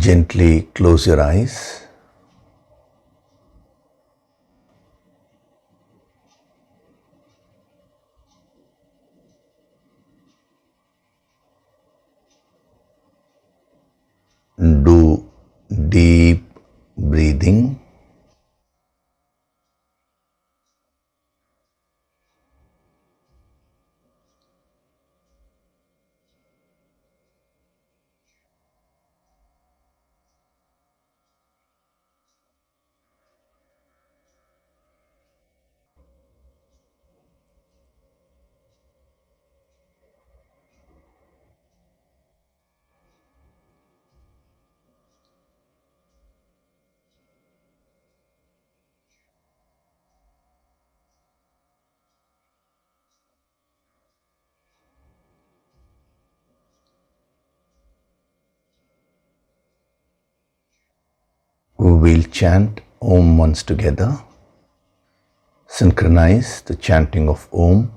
Gently close your eyes. Do deep breathing. We'll chant Om once together. Synchronize the chanting of Om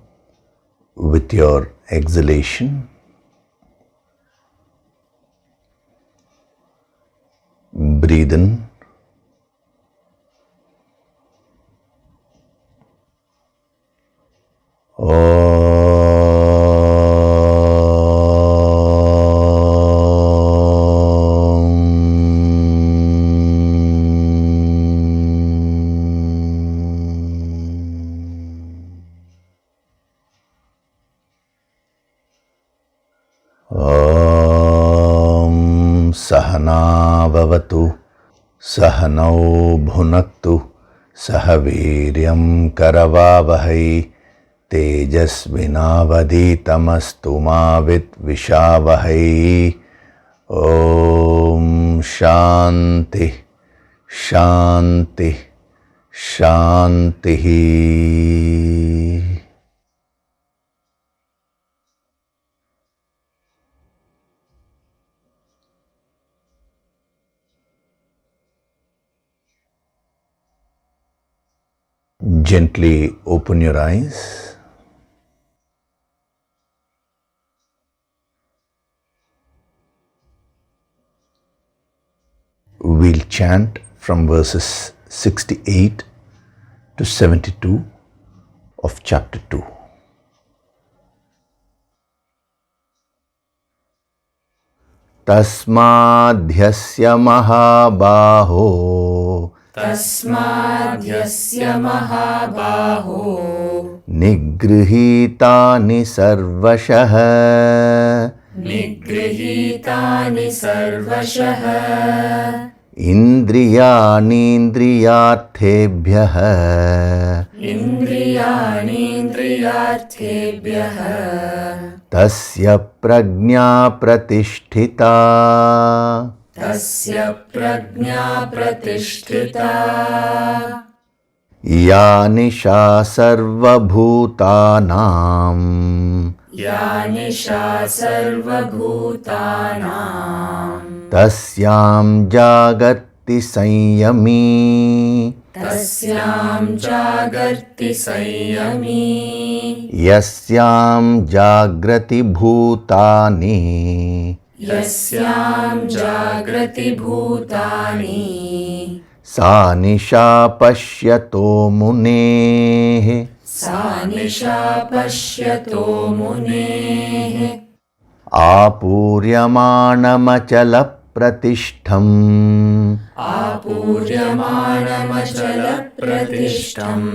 with your exhalation. Breathe in. Sahana bhavatu, sahanau bhunaktu, sahaviryam karavavahai, tejasvinavaditamastu ma vidvishavahai. Om Shanti, Shanti, Shanti. Gently open your eyes. We'll chant from verses 68 to 72 of chapter 2. Tasmadhyasya mahabaho, Tasmadhyasya mahabaho, nigrihitani sarvashah, nigrihitani sarvashah, indriyanindriyarthebhyah, indriyanindriyarthebhyah, tasya prajna pratisthita, tasya prajna pratisthita, ya nisha sarvabhutanam, ya nisha sarvabhutanam, tasyam jagati sanyami, tasyam jagarti sanyami, yasyam jagrati bhutani, yasyam jagrati bhutani, sa nisha pashyato muneः, sa nisha pashyato muneः, आपूर्यमाणमचल प्रतिष्ठम्, आपूर्यमाणमचलप्रतिष्ठम्,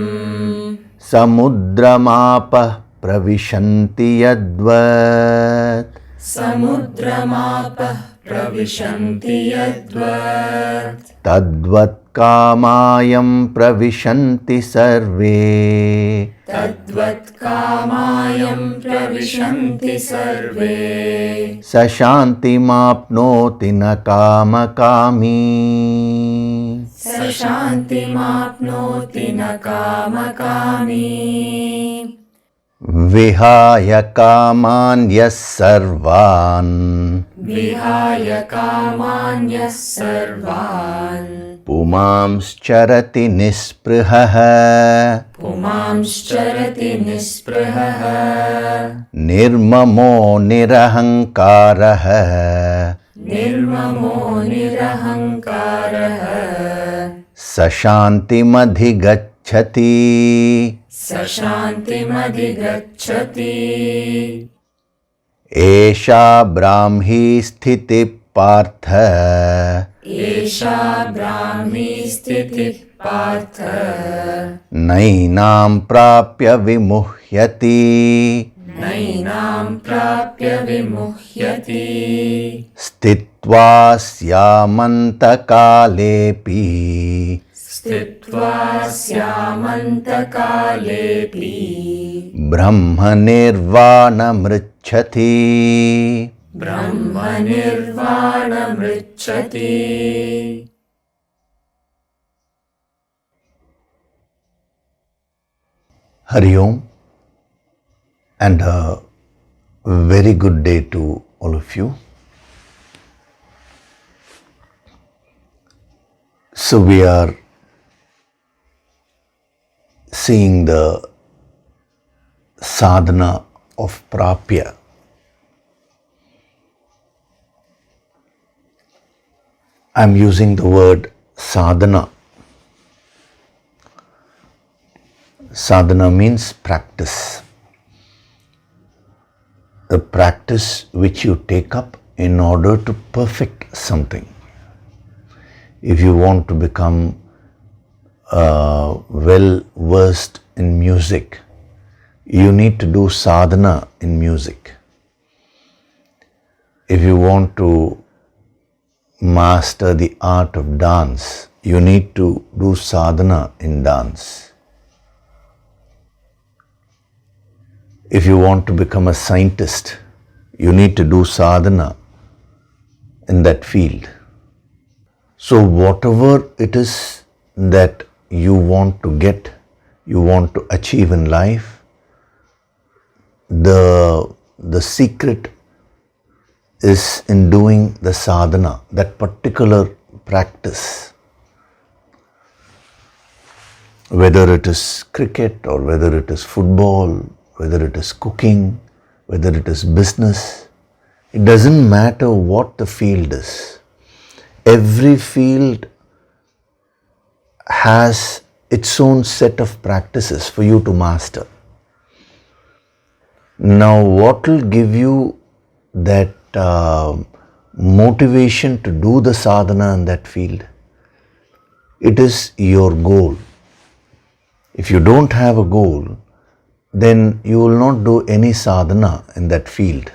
समुद्रमापः प्रविशन्ति यद्वत्, समुद्रमापः प्रविशन्ति यद्वत्, तद्वत् कामायं प्रविशन्ति सर्वे, तद्वत् कामायं प्रविशन्ति सर्वे, स शान्तिमाप्नोति न कामकामी, स शान्तिमाप्नोति न कामकामी, विहाय कामान् यः सर्वान्, विहाय कामान्यः सर्वान्, पुमांश्चरति निःस्पृहः, पुमांश्चरति निःस्पृहः, निर्ममो निरहङ्कारः, निर्ममो निरहङ्कारः सशान्तिमधिगच्छति सशान्तिमधिगच्छति एषा ब्राह्मी स्थितिः पार्थ एषा ब्राह्मी स्थितिः पार्थ नैनां प्राप्य विमुह्यति नैनां प्राप्य विमुह्यति स्थित्वा स्यामन्तकालेऽपि स्थित्वा स्यामन्तकालेऽपि ब्रह्मनिर्वाणमृच्छति ब्रह्मनिर्वाणमृच्छति Hari Om, and a very good day to all of you. So we are seeing the sadhana of prapya. I'm using the word sadhana. Sadhana means practice. The practice which you take up in order to perfect something. If you want to become well versed in music, you need to do sadhana in music. If you want to master the art of dance, you need to do sadhana in dance. If you want to become a scientist, you need to do sadhana in that field. So whatever it is that you want to get, you want to achieve in life, the secret is in doing the sadhana, that particular practice. Whether it is cricket or whether it is football, whether it is cooking, whether it is business, it doesn't matter what the field is. Every field has its own set of practices for you to master. Now, what will give you that motivation to do the sadhana in that field? It is your goal. If you don't have a goal, then you will not do any sadhana in that field.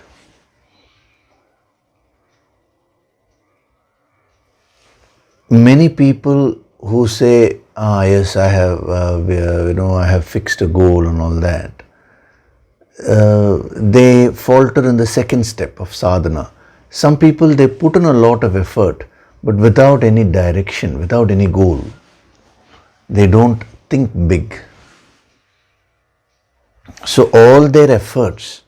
Many people who say, yes, I have, I have fixed a goal and all that, they falter in the second step of sadhana. Some people, they put in a lot of effort, but without any direction, without any goal. They don't think big. So all their efforts,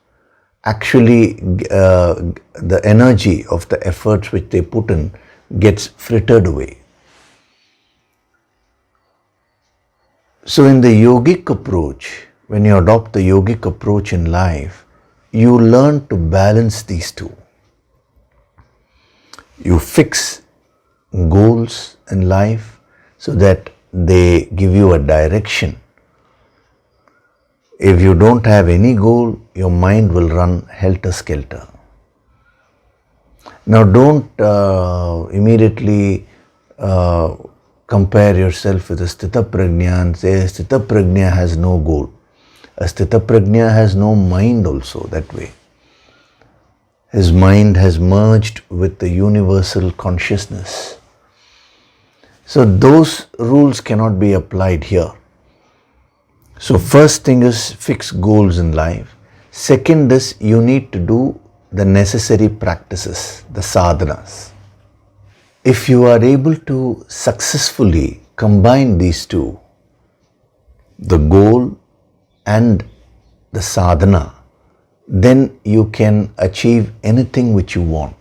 actually the energy of the efforts which they put in gets frittered away. So in the yogic approach, when you adopt the yogic approach in life, you learn to balance these two. You fix goals in life so that they give you a direction. If you don't have any goal, your mind will run helter-skelter. Now don't immediately compare yourself with a Sthita Prajna and say Sthita Prajna has no goal. A Sthita Prajna has no mind also that way. His mind has merged with the universal consciousness. So those rules cannot be applied here. So first thing is fix goals in life. Second is you need to do the necessary practices, the sadhanas. If you are able to successfully combine these two, the goal and the sadhana, then you can achieve anything which you want.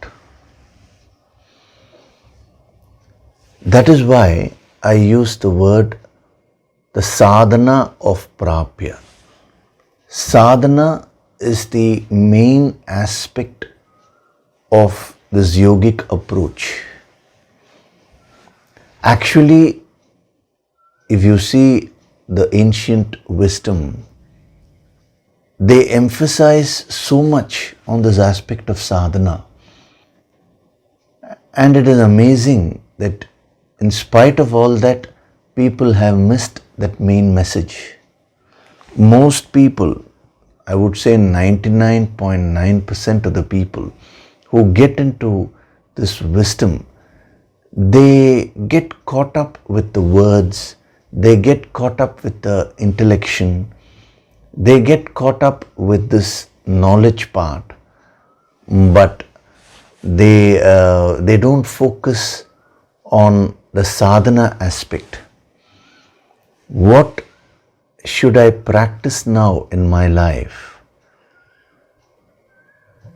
That is why I use the word the sadhana of prapya. Sadhana is the main aspect of this yogic approach. Actually, if you see the ancient wisdom, they emphasize so much on this aspect of sadhana. And it is amazing that in spite of all that, people have missed that main message. Most people, I would say 99.9% of the people who get into this wisdom, they get caught up with the words, they get caught up with the intellection, they get caught up with this knowledge part, but they don't focus on the sadhana aspect. What should I practice now in my life?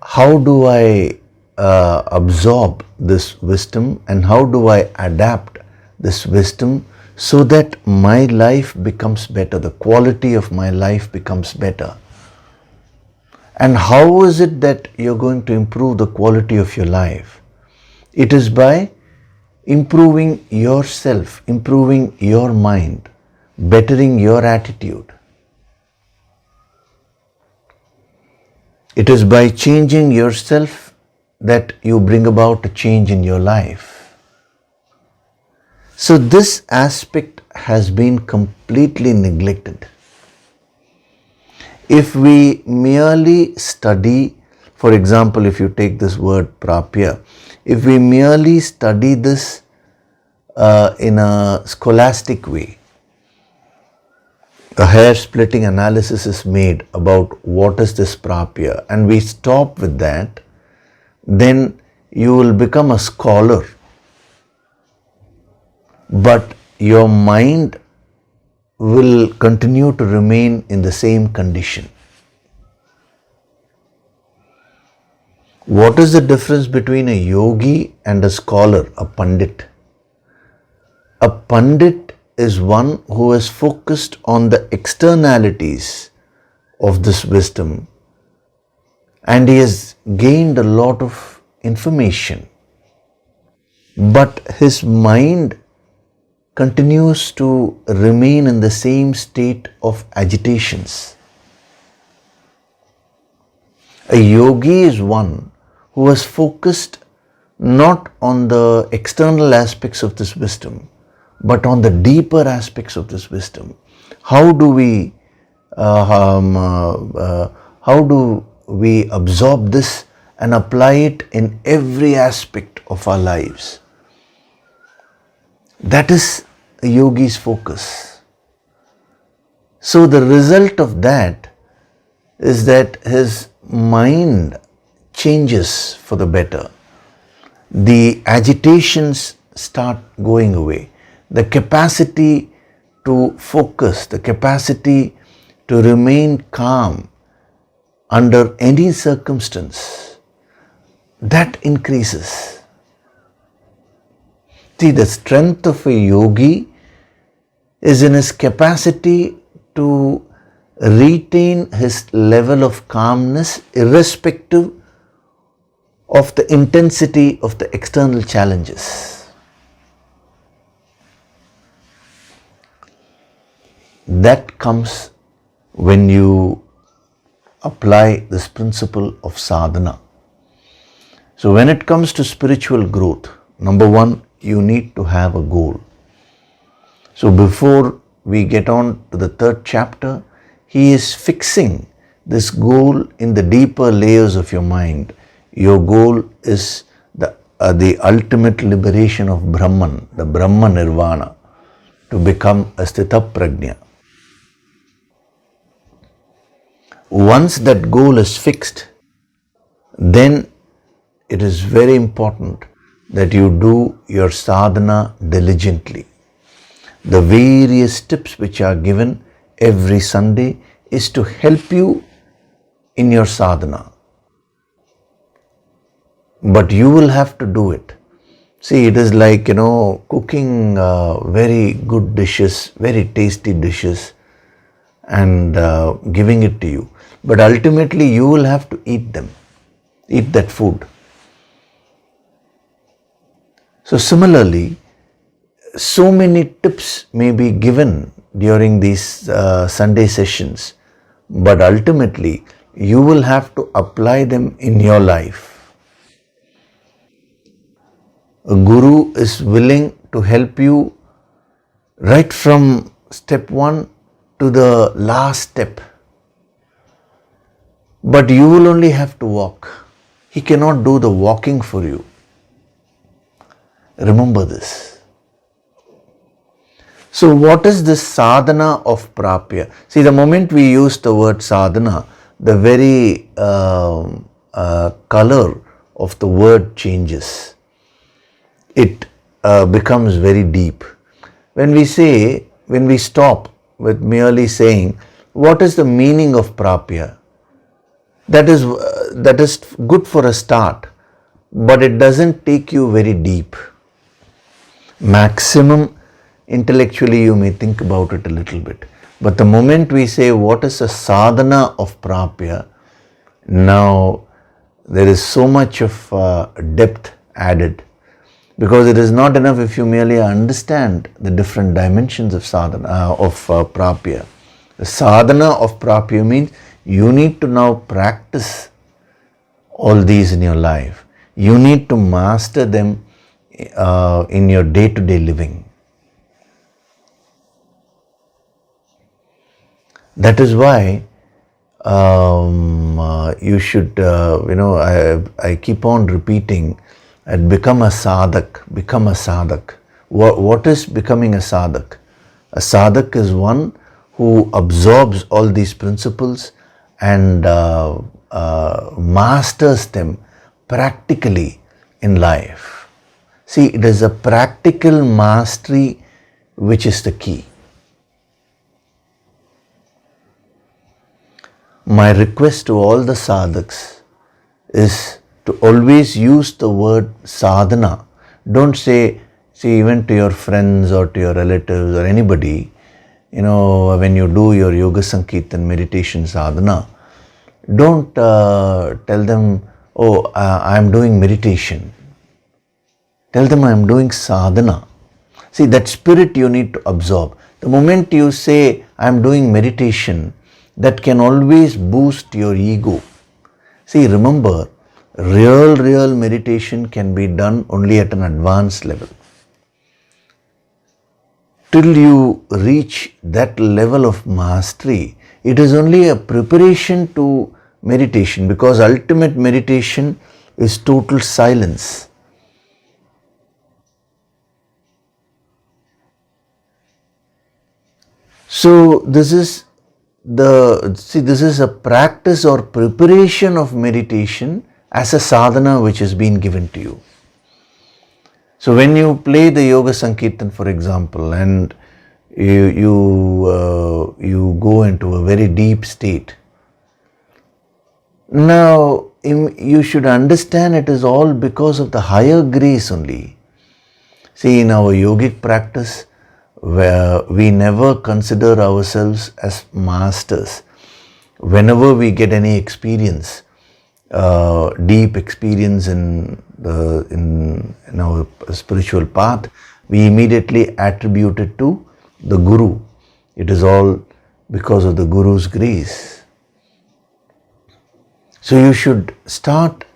How do I absorb this wisdom, and how do I adapt this wisdom so that my life becomes better, the quality of my life becomes better? And how is it that you're going to improve the quality of your life? It is by improving yourself, improving your mind, bettering your attitude. It is by changing yourself that you bring about a change in your life. So this aspect has been completely neglected. If we merely study, for example, if you take this word prapya, if we merely study this in a scholastic way, a hair-splitting analysis is made about what is this prapya, and we stop with that, then you will become a scholar, but your mind will continue to remain in the same condition. What is the difference between a yogi and a scholar, a pandit? A pandit is one who is focused on the externalities of this wisdom, and he has gained a lot of information, but his mind continues to remain in the same state of agitations. A yogi is one who has focused not on the external aspects of this wisdom, but on the deeper aspects of this wisdom. How do we absorb this and apply it in every aspect of our lives? That is a yogi's focus. So the result of that is that his mind changes for the better. The agitations start going away. The capacity to focus, the capacity to remain calm under any circumstance, that increases. See, the strength of a yogi is in his capacity to retain his level of calmness irrespective of the intensity of the external challenges. That comes when you apply this principle of sadhana. So when it comes to spiritual growth, number one, you need to have a goal. So before we get on to the third chapter, he is fixing this goal in the deeper layers of your mind. Your goal is the ultimate liberation of Brahman, the Brahma Nirvana, to become a Sthita Prajna. Once that goal is fixed, then it is very important that you do your sadhana diligently. The various tips which are given every Sunday is to help you in your sadhana. But you will have to do it. See, it is like, cooking very good dishes, very tasty dishes, and giving it to you. But ultimately you will have to eat them, eat that food. So similarly, so many tips may be given during these Sunday sessions, but ultimately you will have to apply them in your life. A guru is willing to help you right from step 1 to the last step. But you will only have to walk. He cannot do the walking for you. Remember this. So what is this sadhana of prapya? See, the moment we use the word sadhana, the very color of the word changes. It becomes very deep. When we stop with merely saying, what is the meaning of prapya? That is good for a start, but it doesn't take you very deep. Maximum intellectually you may think about it a little bit. But the moment we say what is a sadhana of prapya, now there is so much of depth added. Because it is not enough if you merely understand the different dimensions of sadhana, prapya. The sadhana of prapya means you need to now practice all these in your life. You need to master them in your day-to-day living. That is why you should, I keep on repeating, and become a sadhak, become a sadhak. What is becoming a sadhak? A sadhak is one who absorbs all these principles and masters them practically in life. See, it is a practical mastery which is the key. My request to all the sadhaks is to always use the word sadhana. Don't say, even to your friends or to your relatives or anybody, when you do your yoga sankirtan meditation sadhana, don't tell them, oh, I am doing meditation. Tell them I am doing sadhana. See, that spirit you need to absorb. The moment you say I am doing meditation, that can always boost your ego. See, remember, real meditation can be done only at an advanced level. Till you reach that level of mastery, it is only a preparation to meditation, because ultimate meditation is total silence. So this is a practice or preparation of meditation as a sadhana which has been given to you. So when you play the yoga sankirtan, for example, and you go into a very deep state, now you should understand it is all because of the higher grace only. See, in our yogic practice, where we never consider ourselves as masters. Whenever we get any experience, deep experience in our spiritual path, we immediately attribute it to the Guru. It is all because of the Guru's grace. So you should start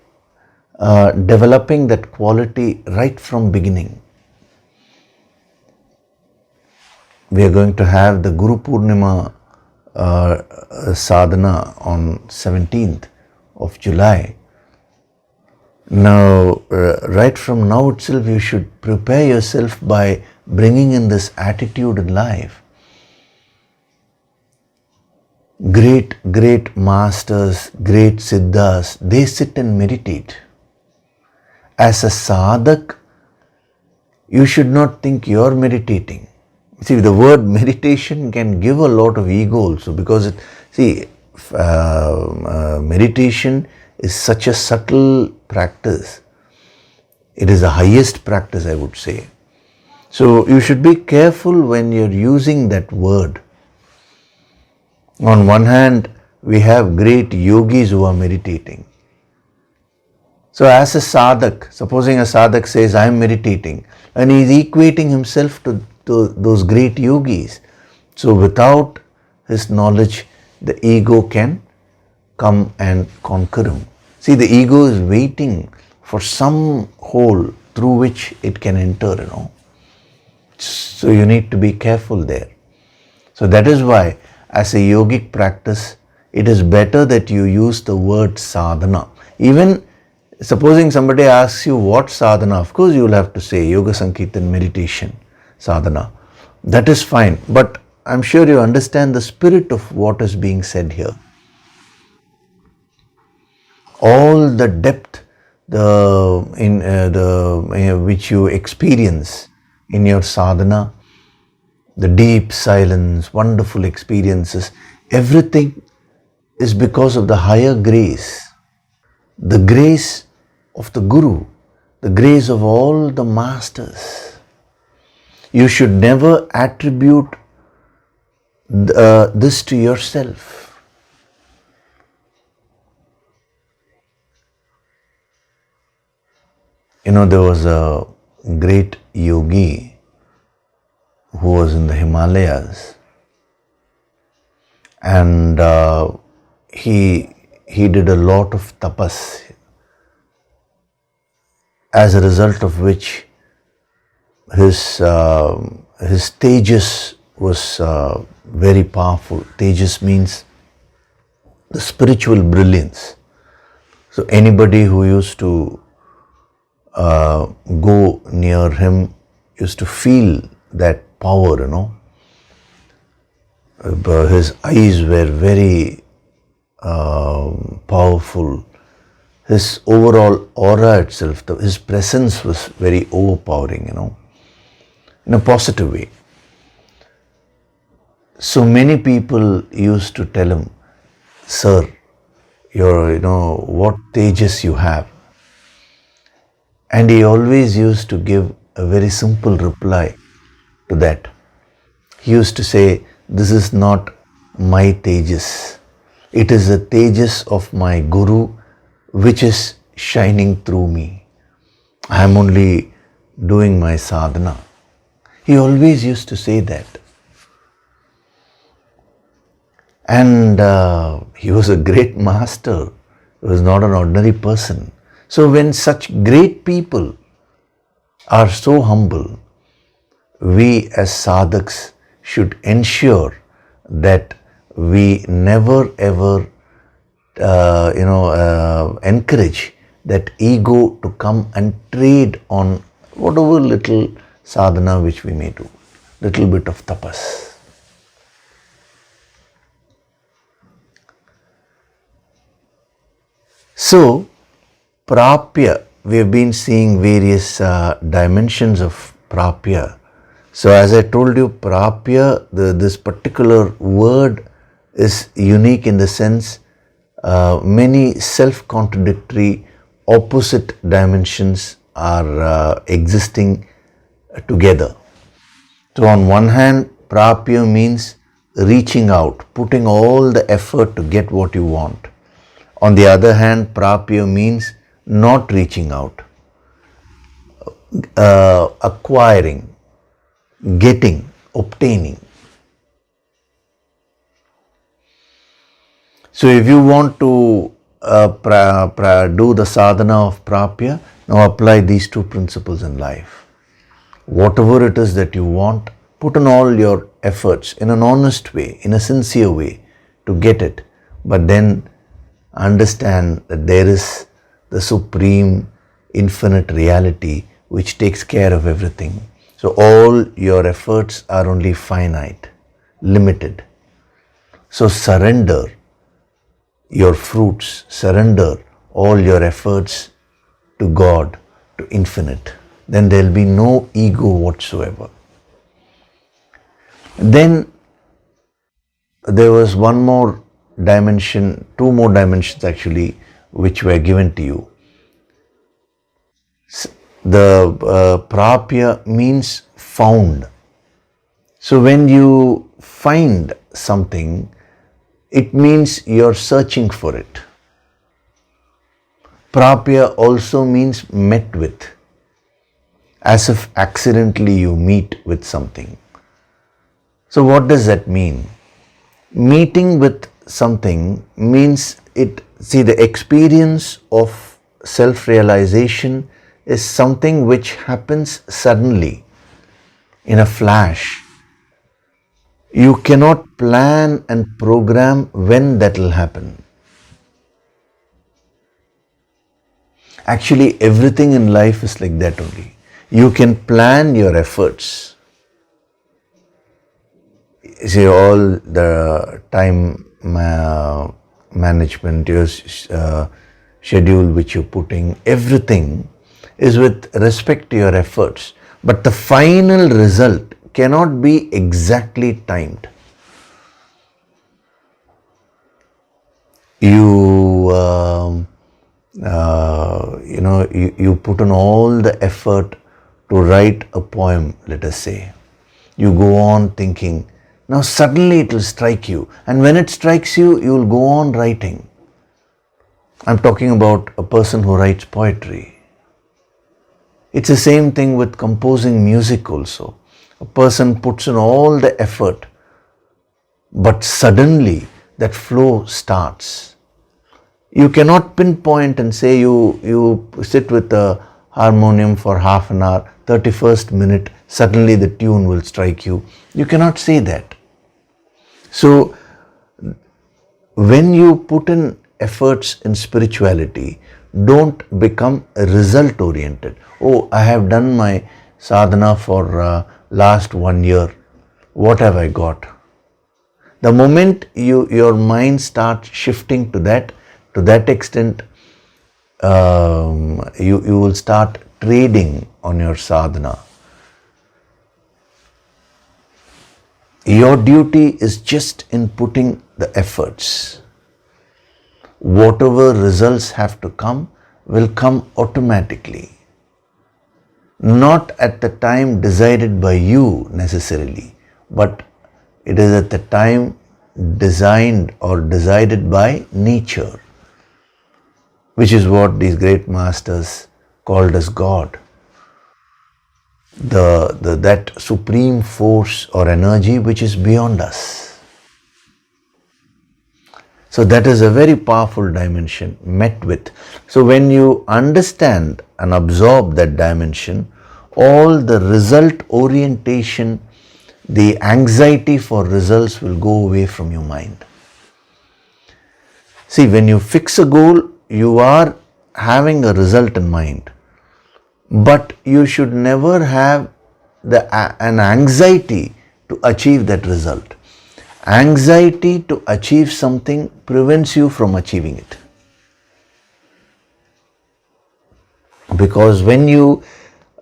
developing that quality right from beginning. We are going to have the Guru POORNIMA sadhana on 17th of July. Now, right from now itself, you should prepare yourself by bringing in this attitude in life. Great masters, great siddhas, they sit and meditate. As a sadhak, you should not think you are meditating. See, the word meditation can give a lot of ego also, because meditation is such a subtle practice. It is the highest practice, I would say. So you should be careful when you're using that word. On one hand, we have great yogis who are meditating. So as a sadhak, supposing a sadhak says, I am meditating, and he is equating himself to those great yogis. So without his knowledge, the ego can come and conquer him. See, the ego is waiting for some hole through which it can enter, So you need to be careful there. So that is why, as a yogic practice, it is better that you use the word sadhana. Even supposing somebody asks you what sadhana, of course you will have to say Yoga Sankirtan, meditation, sadhana. That is fine, but I'm sure you understand the spirit of what is being said here. All the depth which you experience in your sadhana, the deep silence, wonderful experiences, everything is because of the higher grace, the grace of the Guru, the grace of all the masters. You should never attribute this to yourself. There was a great yogi who was in the Himalayas, and he did a lot of tapas, as a result of which his tejas was very powerful. Tejas means the spiritual brilliance. So anybody who used to go near him used to feel that power, His eyes were very powerful. His overall aura itself, his presence was very overpowering, in a positive way. So many people used to tell him, sir, what tejas you have. And he always used to give a very simple reply to that. He used to say, this is not my tejas. It is the tejas of my Guru which is shining through me. I am only doing my sadhana. He always used to say that. And he was a great master. He was not an ordinary person. So when such great people are so humble, we as sadhaks should ensure that we never ever encourage that ego to come and trade on whatever little sadhana which we may do, little bit of tapas. So, prapya, we have been seeing various dimensions of prapya. So as I told you, prapya, this particular word is unique in the sense many self-contradictory opposite dimensions are existing together. So on one hand, prapya means reaching out, putting all the effort to get what you want. On the other hand, prapya means not reaching out, acquiring, getting, obtaining. So if you want to do the sadhana of prapya, now apply these two principles in life. Whatever it is that you want, put in all your efforts in an honest way, in a sincere way to get it. But then understand that there is the supreme infinite reality which takes care of everything. So all your efforts are only finite, limited. So surrender your fruits, surrender all your efforts to God, to infinite. Then there will be no ego whatsoever. Then there was one more dimension, two more dimensions actually, which were given to you. The prapya means found. So when you find something, it means you're searching for it. Prapya also means met with, as if accidentally you meet with something. So what does that mean? Meeting with something means the experience of self-realization is something which happens suddenly, in a flash. You cannot plan and program when that will happen. Actually, everything in life is like that only. You can plan your efforts. See, all the time management, your schedule which you're putting, everything is with respect to your efforts. But the final result cannot be exactly timed. You put in all the effort to write a poem, let us say. You go on thinking, now suddenly it will strike you, and when it strikes you, you will go on writing. I'm talking about a person who writes poetry. It's the same thing with composing music also. A person puts in all the effort, but suddenly that flow starts. You cannot pinpoint and say you sit with a harmonium for half an hour, 31st minute, suddenly the tune will strike you. You cannot say that. So, when you put in efforts in spirituality, don't become result oriented. Oh, I have done my sadhana for last 1 year. What have I got? The moment your mind starts shifting to that extent, you will start trading on your sadhana. Your duty is just in putting the efforts. Whatever results have to come will come automatically. Not at the time decided by you necessarily, but it is at the time designed or decided by nature, which is what these great masters called as God. That supreme force or energy which is beyond us. So that is a very powerful dimension, met with. So when you understand and absorb that dimension, all the result orientation, the anxiety for results will go away from your mind. See, when you fix a goal, you are having a result in mind. But you should never have an anxiety to achieve that result. Anxiety to achieve something prevents you from achieving it. Because when you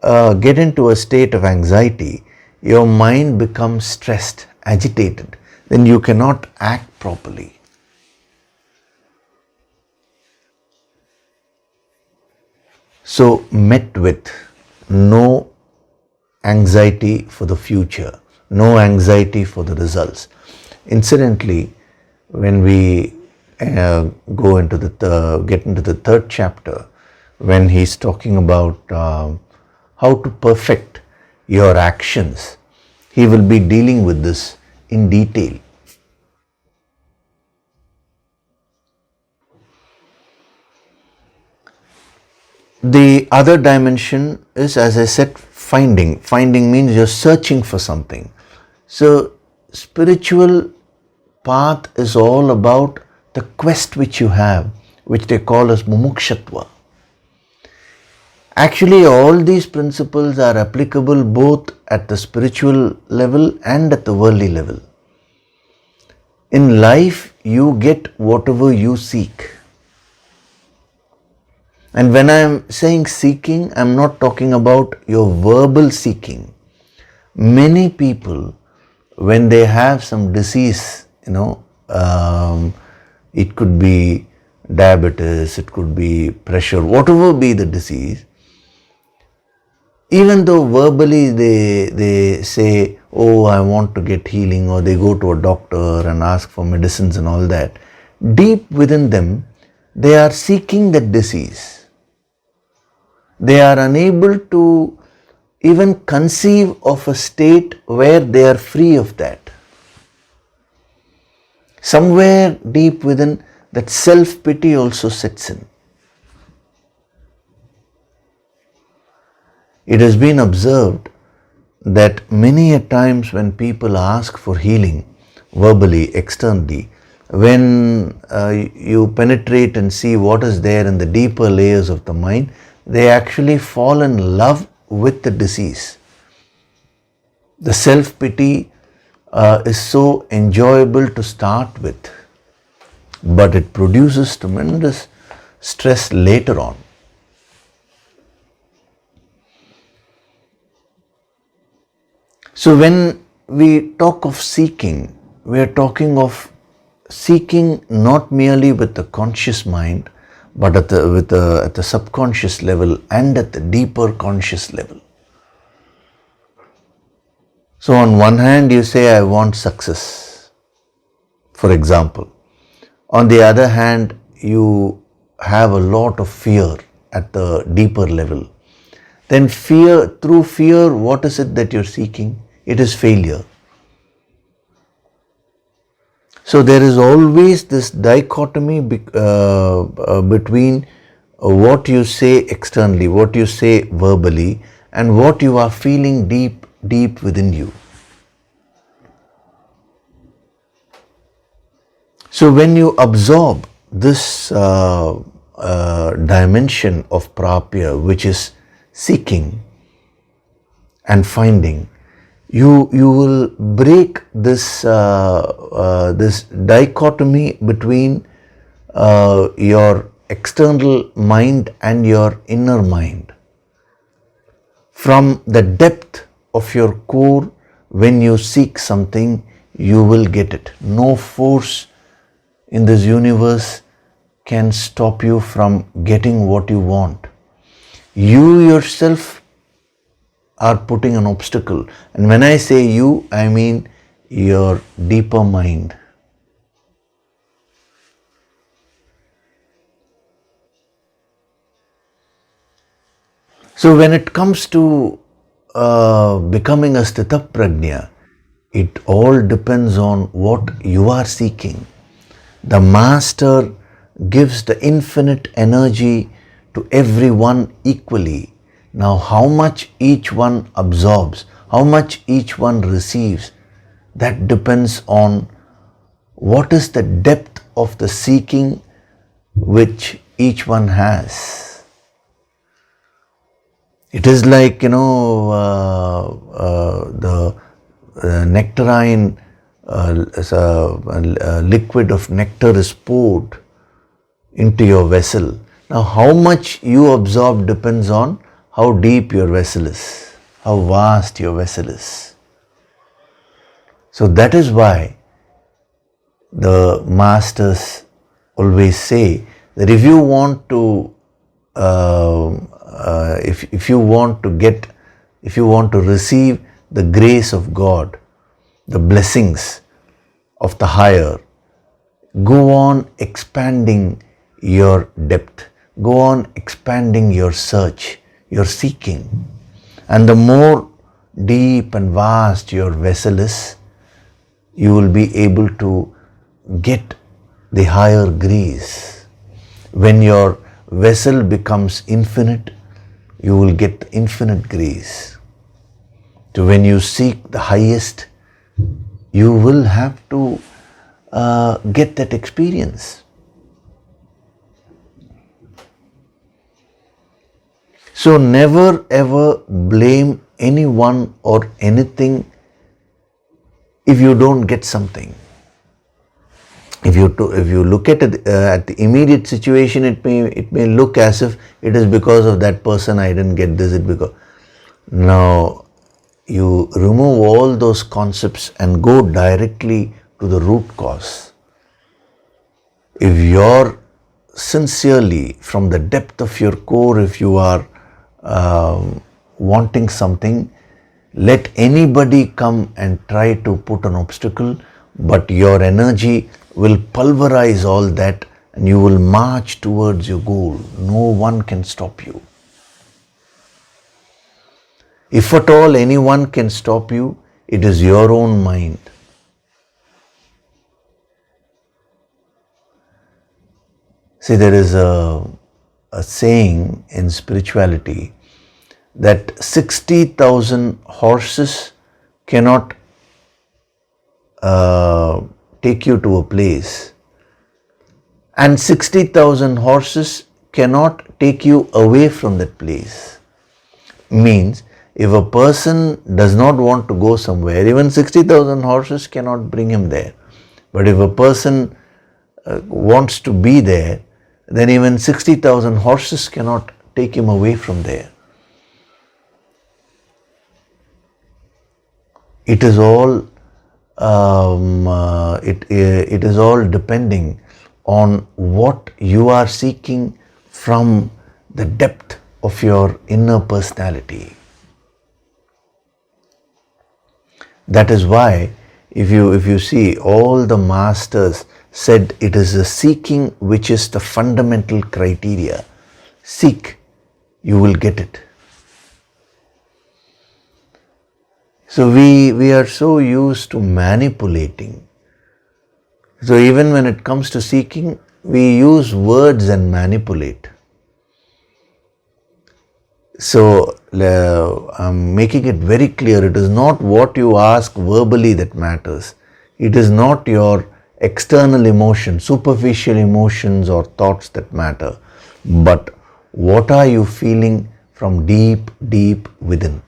get into a state of anxiety, your mind becomes stressed, agitated. Then you cannot act properly. So, met with no anxiety for the future, no anxiety for the results. Incidentally, when we get into the third chapter, when he's talking about how to perfect your actions, he will be dealing with this in detail. The other dimension is, as I said, finding. Finding means you're searching for something. So, spiritual path is all about the quest which you have, which they call as mumukshatva. Actually, all these principles are applicable both at the spiritual level and at the worldly level. In life, you get whatever you seek. And when I am saying seeking, I am not talking about your verbal seeking. Many people, when they have some disease, it could be diabetes, it could be pressure, whatever be the disease, even though verbally they say, oh, I want to get healing, or they go to a doctor and ask for medicines and all that, deep within them, they are seeking that disease. They are unable to even conceive of a state where they are free of that. Somewhere deep within, that self-pity also sets in. It has been observed that many a times when people ask for healing, verbally, externally, when you penetrate and see what is there in the deeper layers of the mind, they actually fall in love with the disease. The self-pity is so enjoyable to start with, but it produces tremendous stress later on. So when we talk of seeking, we are talking of seeking not merely with the conscious mind, but at the subconscious level and at the deeper conscious level. So on one hand you say, I want success, for example. On the other hand, you have a lot of fear at the deeper level. Then through fear, what is it that you're seeking? It is failure. So there is always this dichotomy between what you say externally, what you say verbally, and what you are feeling deep within you. So when you absorb this dimension of prapya, which is seeking and finding, you will break this this dichotomy between your external mind and your inner mind. From the depth of your core, when you seek something, you will get it. No force in this universe can stop you from getting what you want. You yourself are putting an obstacle. And when I say you, I mean your deeper mind. So when it comes to becoming a sthita prajna, it all depends on what you are seeking. The master gives the infinite energy to everyone equally. Now, how much each one absorbs, how much each one receives, that depends on what is the depth of the seeking which each one has. It is like, the nectarine, a liquid of nectar is poured into your vessel. Now, how much you absorb depends on how deep your vessel is, how vast your vessel is. So that is why the masters always say that if you want to, if you want to receive the grace of God, the blessings of the higher, go on expanding your depth, go on expanding your search, your seeking. And the more deep and vast your vessel is, you will be able to get the higher grace. When your vessel becomes infinite, you will get the infinite grace. So when you seek the highest, you will have to get that experience. So never ever blame anyone or anything if you don't get something. If you look at it, at the immediate situation, it may look as if it is because of that person I didn't get this. Now you remove all those concepts and go directly to the root cause. If you're sincerely from the depth of your core, if you are wanting something, let anybody come and try to put an obstacle, but your energy will pulverize all that and you will march towards your goal. No one can stop you. If at all anyone can stop you, it is your own mind. See, there is a saying in spirituality that 60,000 horses cannot take you to a place, and 60,000 horses cannot take you away from that place. Means, if a person does not want to go somewhere, even 60,000 horses cannot bring him there. But if a person wants to be there, then even 60,000 horses cannot take him away from there. It is all it is all depending on what you are seeking from the depth of your inner personality. That is why if you see, all the masters said it is the seeking which is the fundamental criteria. Seek, you will get it. So we are so used to manipulating. So even when it comes to seeking, we use words and manipulate. So I'm making it very clear, it is not what you ask verbally that matters. It is not your external emotions, superficial emotions or thoughts that matter, but what are you feeling from deep, deep within.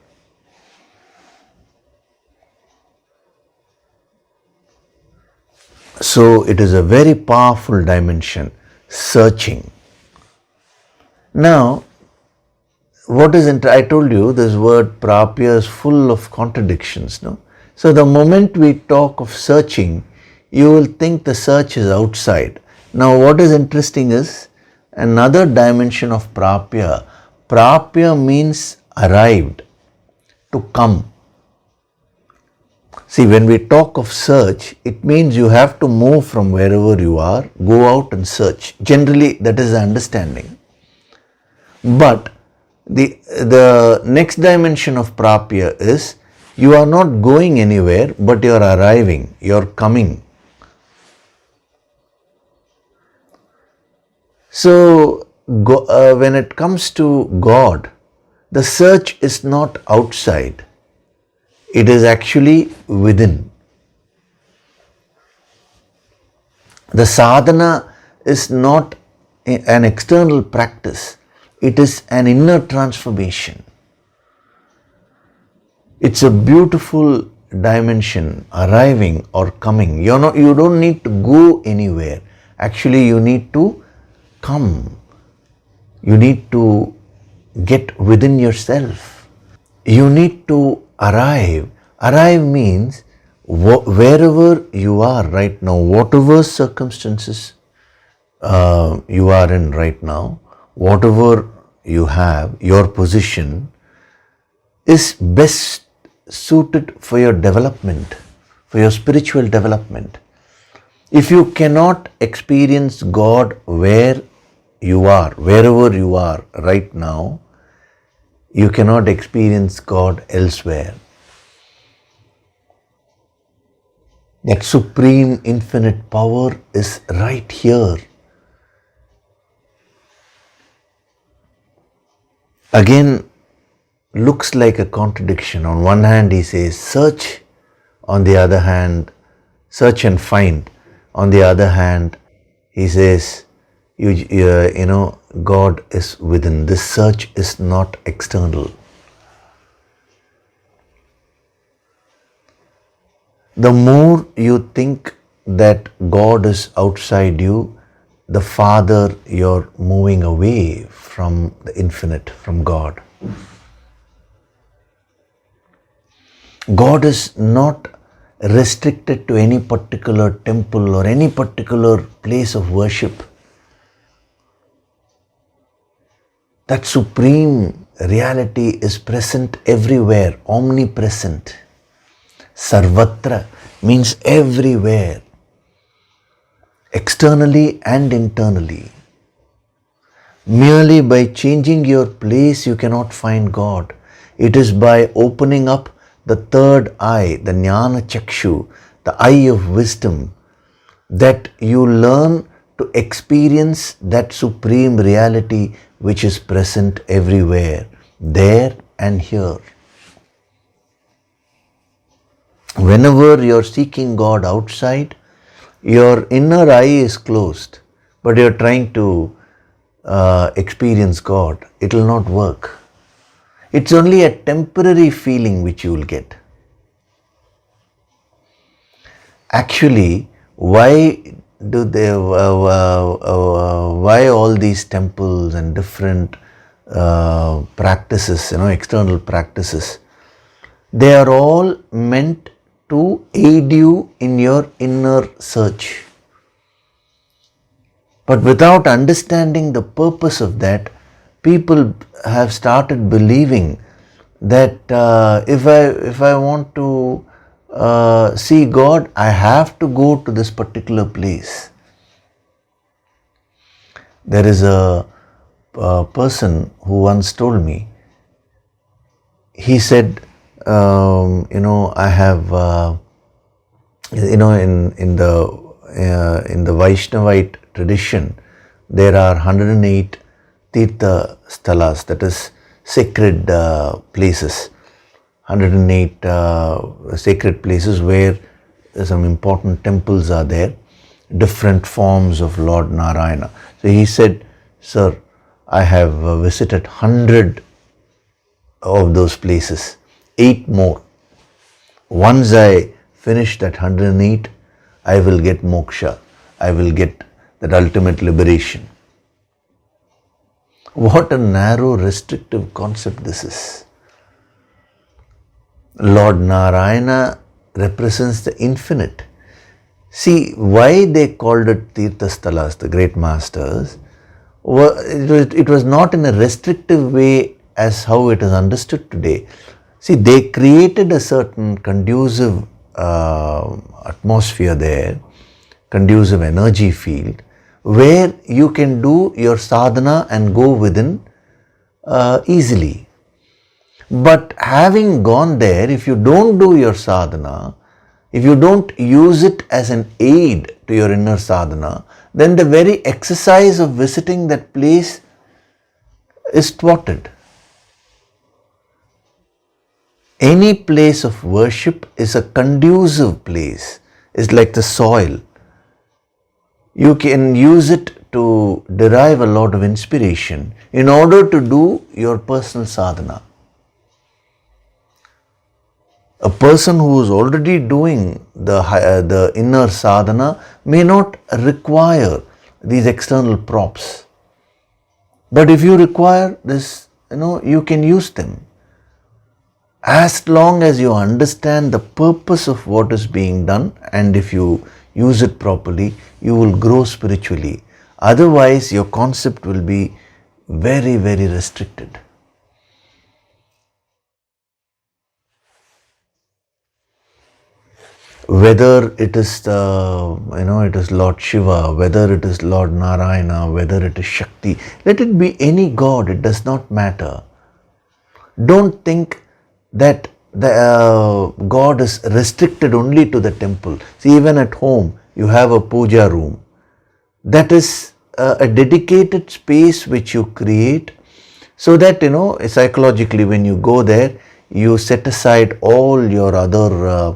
So it is a very powerful dimension, searching. Now, I told you this word prapya is full of contradictions, no? So the moment we talk of searching, you will think the search is outside. Now what is interesting is another dimension of prapya. Prapya means arrived, to come. See, when we talk of search, it means you have to move from wherever you are, go out and search. Generally, that is the understanding. But the next dimension of prapya is you are not going anywhere, but you are arriving, you are coming. So, when it comes to God, the search is not outside. It is actually within. The sadhana is not an external practice. It is an inner transformation. It's a beautiful dimension, arriving or coming. You don't need to go anywhere. Actually, you need to come. You need to get within yourself. You need to arrive. Arrive means wherever you are right now, whatever circumstances you are in right now, whatever you have, your position is best suited for your development, for your spiritual development. If you cannot experience God where you are, wherever you are right now, you cannot experience God elsewhere. That supreme infinite power is right here. Again, looks like a contradiction. On one hand, he says, search. On the other hand, search and find. On the other hand, he says, God is within. This search is not external. The more you think that God is outside you, the farther you're moving away from the infinite, from God. God is not restricted to any particular temple or any particular place of worship. That supreme reality is present everywhere, omnipresent. Sarvatra means everywhere, externally and internally. Merely by changing your place, you cannot find God. It is by opening up the third eye, the jnana chakshu, the eye of wisdom, that you learn to experience that supreme reality which is present everywhere, there and here. Whenever you are seeking God outside, your inner eye is closed, but you are trying to experience God. It will not work. It's only a temporary feeling which you will get. Actually, why all these temples and different practices, external practices? They are all meant to aid you in your inner search. But without understanding the purpose of that, people have started believing that if I want to see God, I have to go to this particular place. There is a person who once told me, he said, I have, in the Vaishnavite tradition, there are 108 Tirtha Stalas, that is sacred places. 108 sacred places where some important temples are there, different forms of Lord Narayana. So he said, sir, I have visited 100 of those places, 8 more. Once I finish that 108, I will get moksha. I will get that ultimate liberation. What a narrow, restrictive concept this is. Lord Narayana represents the infinite. See, why they called it Tirtha Stalas, the great masters, it was not in a restrictive way as how it is understood today. See, they created a certain conducive atmosphere there, conducive energy field, where you can do your sadhana and go within easily. But having gone there, if you don't do your sadhana, if you don't use it as an aid to your inner sadhana, then the very exercise of visiting that place is thwarted. Any place of worship is a conducive place. It's like the soil. You can use it to derive a lot of inspiration in order to do your personal sadhana. A person who is already doing the inner sadhana may not require these external props. But if you require this, you can use them. As long as you understand the purpose of what is being done, and if you use it properly, you will grow spiritually. Otherwise, your concept will be very, very restricted. Whether it is it is Lord Shiva, whether it is Lord Narayana, whether it is Shakti, let it be any god, it does not matter. Don't think that the God is restricted only to the temple. See, even at home, you have a puja room. That is a dedicated space which you create so that, psychologically when you go there, you set aside all your other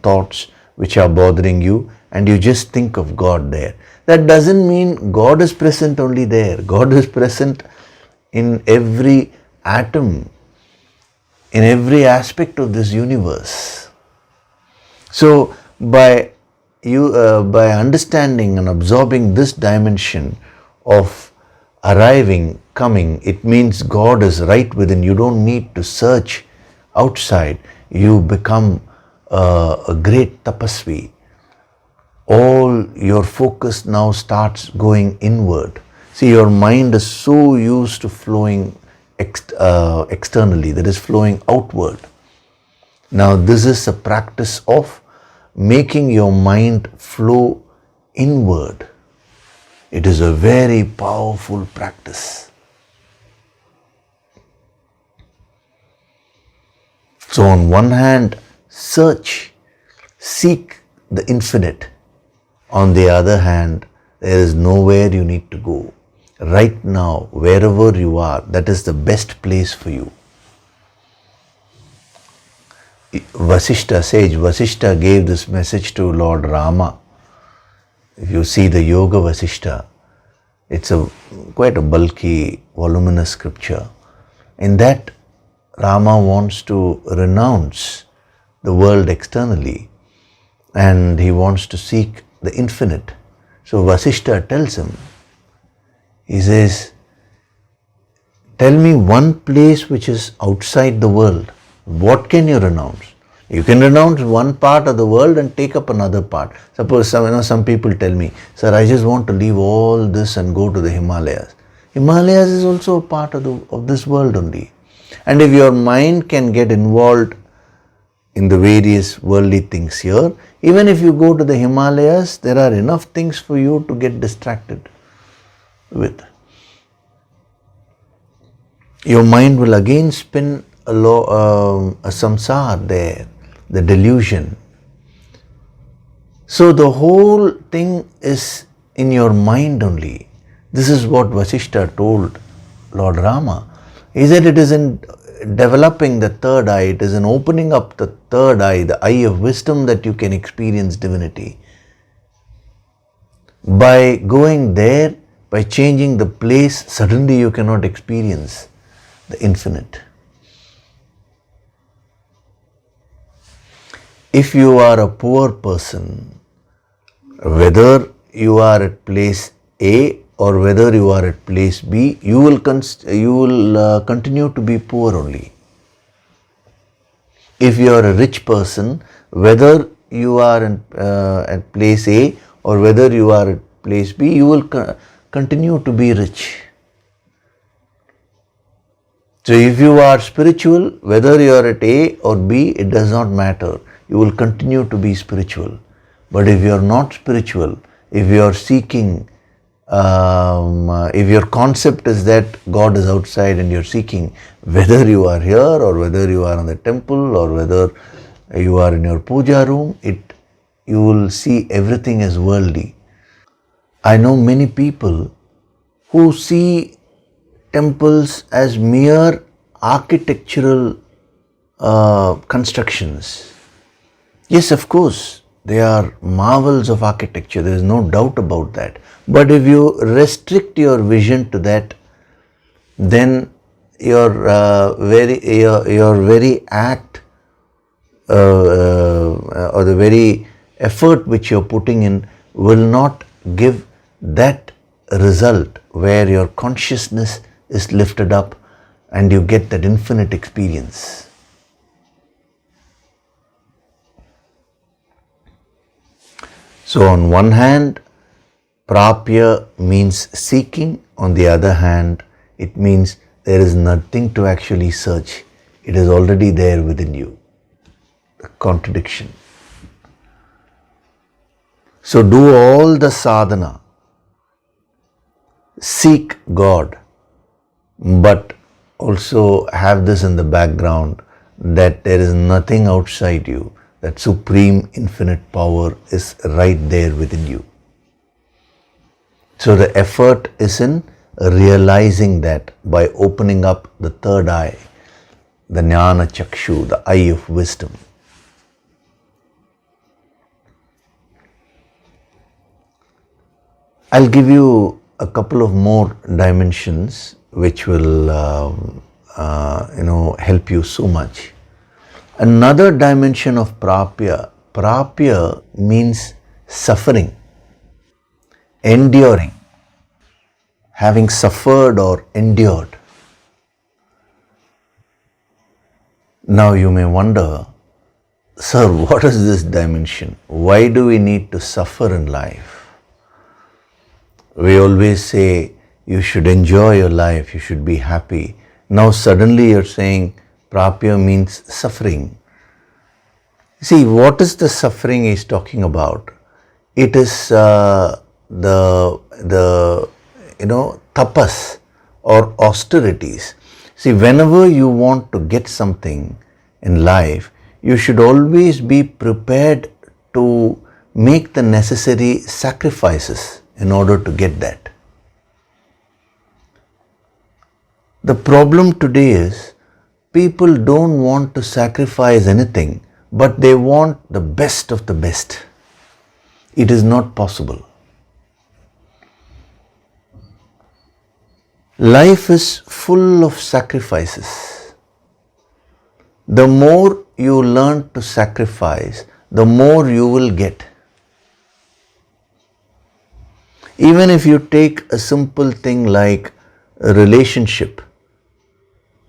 thoughts which are bothering you, and you just think of God there. That doesn't mean God is present only there. God is present in every atom, in every aspect of this universe. So by understanding and absorbing this dimension of arriving, coming, it means God is right within. You don't need to search outside. You become a great tapasvi. All your focus now starts going inward. See, your mind is so used to flowing externally, that is flowing outward. Now this is a practice of making your mind flow inward. It is a very powerful practice. So on one hand, search, seek the infinite. On the other hand, there is nowhere you need to go. Right now, wherever you are, that is the best place for you. Vasishta, sage Vasishta gave this message to Lord Rama. If you see the Yoga Vasishta, it's quite a bulky, voluminous scripture. In that, Rama wants to renounce the world externally and he wants to seek the infinite. So Vasishta tells him, he says, tell me one place which is outside the world. What can you renounce? You can renounce one part of the world and take up another part. Suppose some people tell me, sir, I just want to leave all this and go to the Himalayas. Himalayas is also a part of this world only. And if your mind can get involved in the various worldly things here, even if you go to the Himalayas, there are enough things for you to get distracted with. Your mind will again spin a samsara there, the delusion. So the whole thing is in your mind only. This is what Vasishta told Lord Rama. He said it is in developing the third eye, it is in opening up the third eye, the eye of wisdom, that you can experience divinity. By going there, by changing the place, suddenly you cannot experience the infinite. If you are a poor person, whether you are at place A or whether you are at place B, you will continue to be poor only. If you are a rich person, whether you are at place A or whether you are at place B, you will continue to be rich. So if you are spiritual, whether you are at A or B, it does not matter. You will continue to be spiritual. But if you are not spiritual, if you are seeking, if your concept is that God is outside and you are seeking, whether you are here or whether you are in the temple or whether you are in your puja room, you will see everything as worldly. I know many people who see temples as mere architectural constructions. Yes, of course, they are marvels of architecture, there is no doubt about that. But if you restrict your vision to that, then your very act or the very effort which you are putting in will not give that result where your consciousness is lifted up and you get that infinite experience. So on one hand, prapya means seeking. On the other hand, it means there is nothing to actually search. It is already there within you. A contradiction. So do all the sadhana. Seek God. But also have this in the background that there is nothing outside you. That supreme infinite power is right there within you. So the effort is in realizing that by opening up the third eye, the jnana chakshu, the eye of wisdom. I'll give you a couple of more dimensions which will help you so much. Another dimension of prapya. Prapya means suffering, enduring, having suffered or endured. Now you may wonder, sir, what is this dimension? Why do we need to suffer in life? We always say you should enjoy your life, you should be happy. Now suddenly you're saying prapya means suffering. See, what is the suffering he's talking about? It is the tapas or austerities. See, whenever you want to get something in life, you should always be prepared to make the necessary sacrifices in order to get that. The problem today is people don't want to sacrifice anything, but they want the best of the best. It is not possible. Life is full of sacrifices. The more you learn to sacrifice, the more you will get. Even if you take a simple thing like a relationship,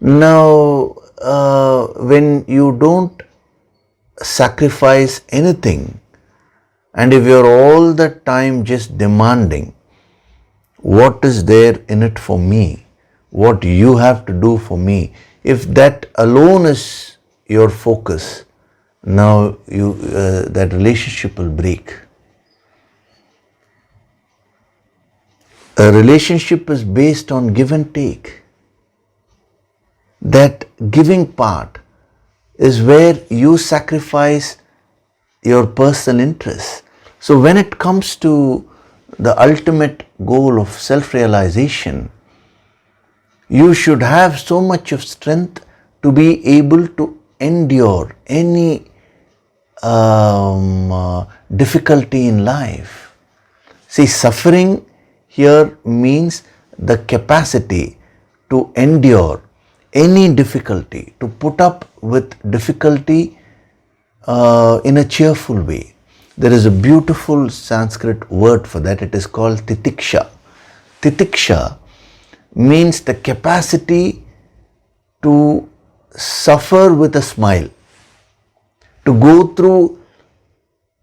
now when you don't sacrifice anything, and if you're all the time just demanding, what is there in it for me? What you have to do for me? If that alone is your focus, now that relationship will break. A relationship is based on give and take. That giving part is where you sacrifice your personal interests. So when it comes to the ultimate goal of self-realization, you should have so much of strength to be able to endure any difficulty in life. See, suffering here means the capacity to endure any difficulty, to put up with difficulty in a cheerful way. There is a beautiful Sanskrit word for that. It is called titiksha. Titiksha means the capacity to suffer with a smile, to go through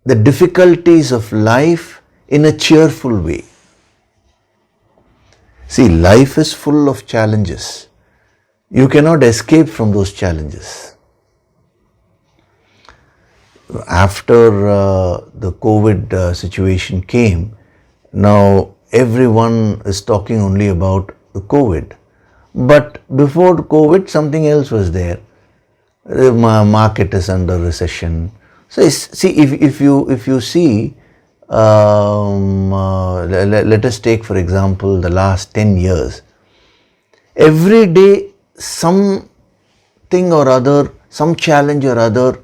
the difficulties of life in a cheerful way. See, life is full of challenges. You cannot escape from those challenges. After the COVID situation came, now everyone is talking only about the COVID. But before COVID, something else was there. The market is under recession. So see, if you see, let us take for example the last 10 years. Every day something or other, some challenge or other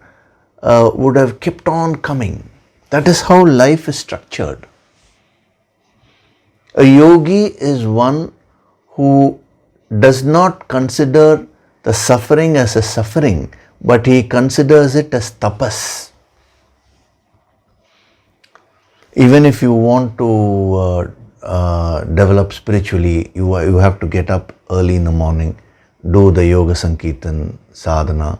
would have kept on coming. That is how life is structured. A yogi is one who does not consider the suffering as a suffering, but he considers it as tapas. Even if you want to develop spiritually, you have to get up early in the morning, do the yoga sankirtan sadhana.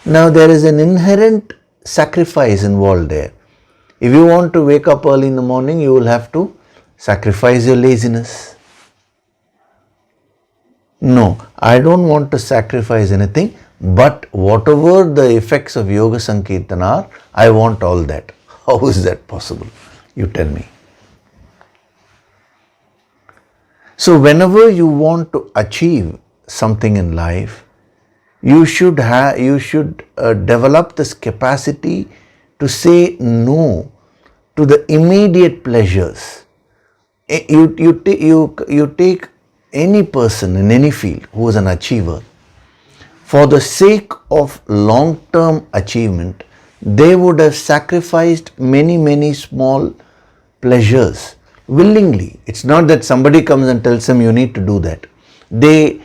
Now there is an inherent sacrifice involved there. If you want to wake up early in the morning, you will have to sacrifice your laziness. No, I don't want to sacrifice anything, but whatever the effects of yoga sankirtan are, I want all that. How is that possible? You tell me. So whenever you want to achieve something in life, you should develop this capacity to say no to the immediate pleasures. You take any person in any field who is an achiever. For the sake of long-term achievement, they would have sacrificed many small pleasures willingly. It's not that somebody comes and tells them you need to do that. They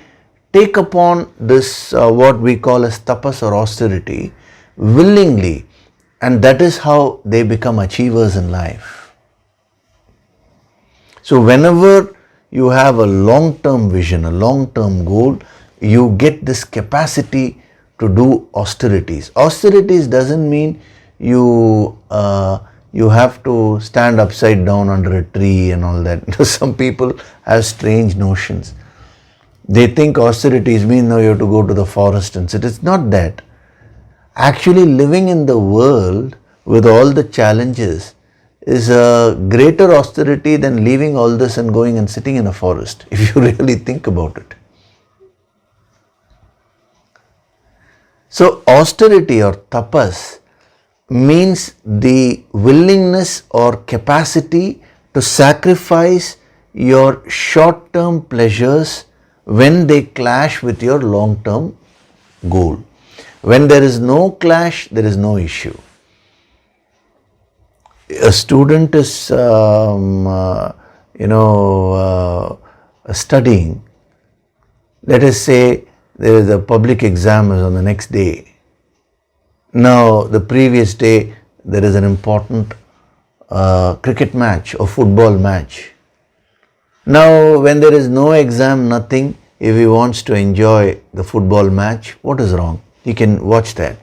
take upon this what we call as tapas or austerity willingly, and that is how they become achievers in life. So whenever you have a long-term vision, a long-term goal, you get this capacity to do austerities. Austerities doesn't mean you have to stand upside down under a tree and all that. Some people have strange notions. They think austerities mean now you have to go to the forest and sit. It's not that. Actually living in the world with all the challenges is a greater austerity than leaving all this and going and sitting in a forest, if you really think about it. So austerity or tapas means the willingness or capacity to sacrifice your short-term pleasures when they clash with your long-term goal. When there is no clash, there is no issue. A student is, studying. Let us say there is a public exam is on the next day. Now, the previous day, there is an important cricket match or football match. Now, when there is no exam, nothing, if he wants to enjoy the football match, what is wrong? He can watch that.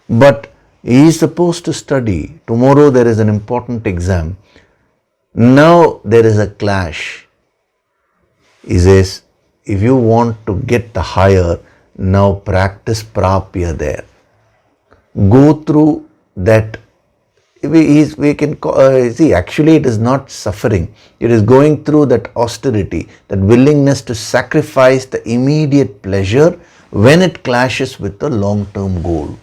But he is supposed to study. Tomorrow there is an important exam. Now there is a clash. He says, if you want to get the higher, now practice prapya there. Go through that. We can see, actually it is not suffering. It is going through that austerity, that willingness to sacrifice the immediate pleasure when it clashes with the long-term goal.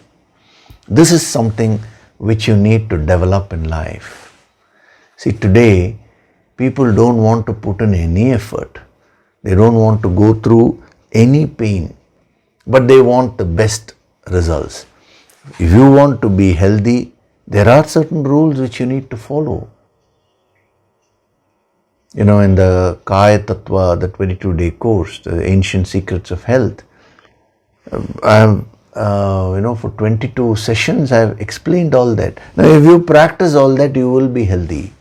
This is something which you need to develop in life. See, today people don't want to put in any effort. They don't want to go through any pain, but they want the best results. If you want to be healthy, there are certain rules which you need to follow. In the Kaya Tattva, the 22-day course, the ancient secrets of health, I have, for 22 sessions, I have explained all that. Now, if you practice all that, you will be healthy.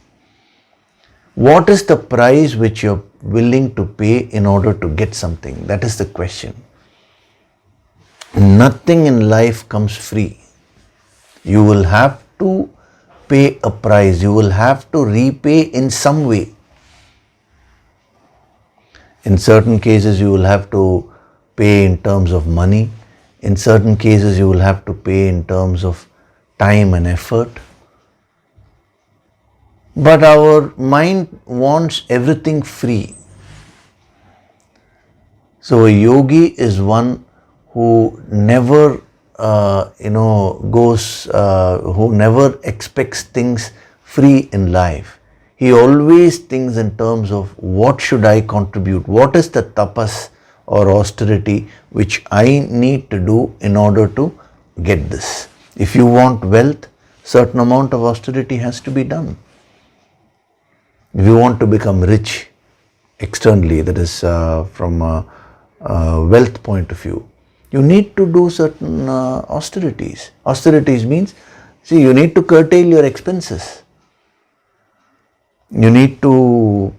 What is the price which you're willing to pay in order to get something? That is the question. Nothing in life comes free. You will have to pay a price. You will have to repay in some way. In certain cases, you will have to pay in terms of money. In certain cases, you will have to pay in terms of time and effort. But our mind wants everything free. So a yogi is one who never who never expects things free in life. He always thinks in terms of what should I contribute, what is the tapas or austerity which I need to do in order to get this. If you want wealth, certain amount of austerity has to be done. If you want to become rich externally, that is from a wealth point of view, you need to do certain austerities. Austerities means, see, you need to curtail your expenses. You need to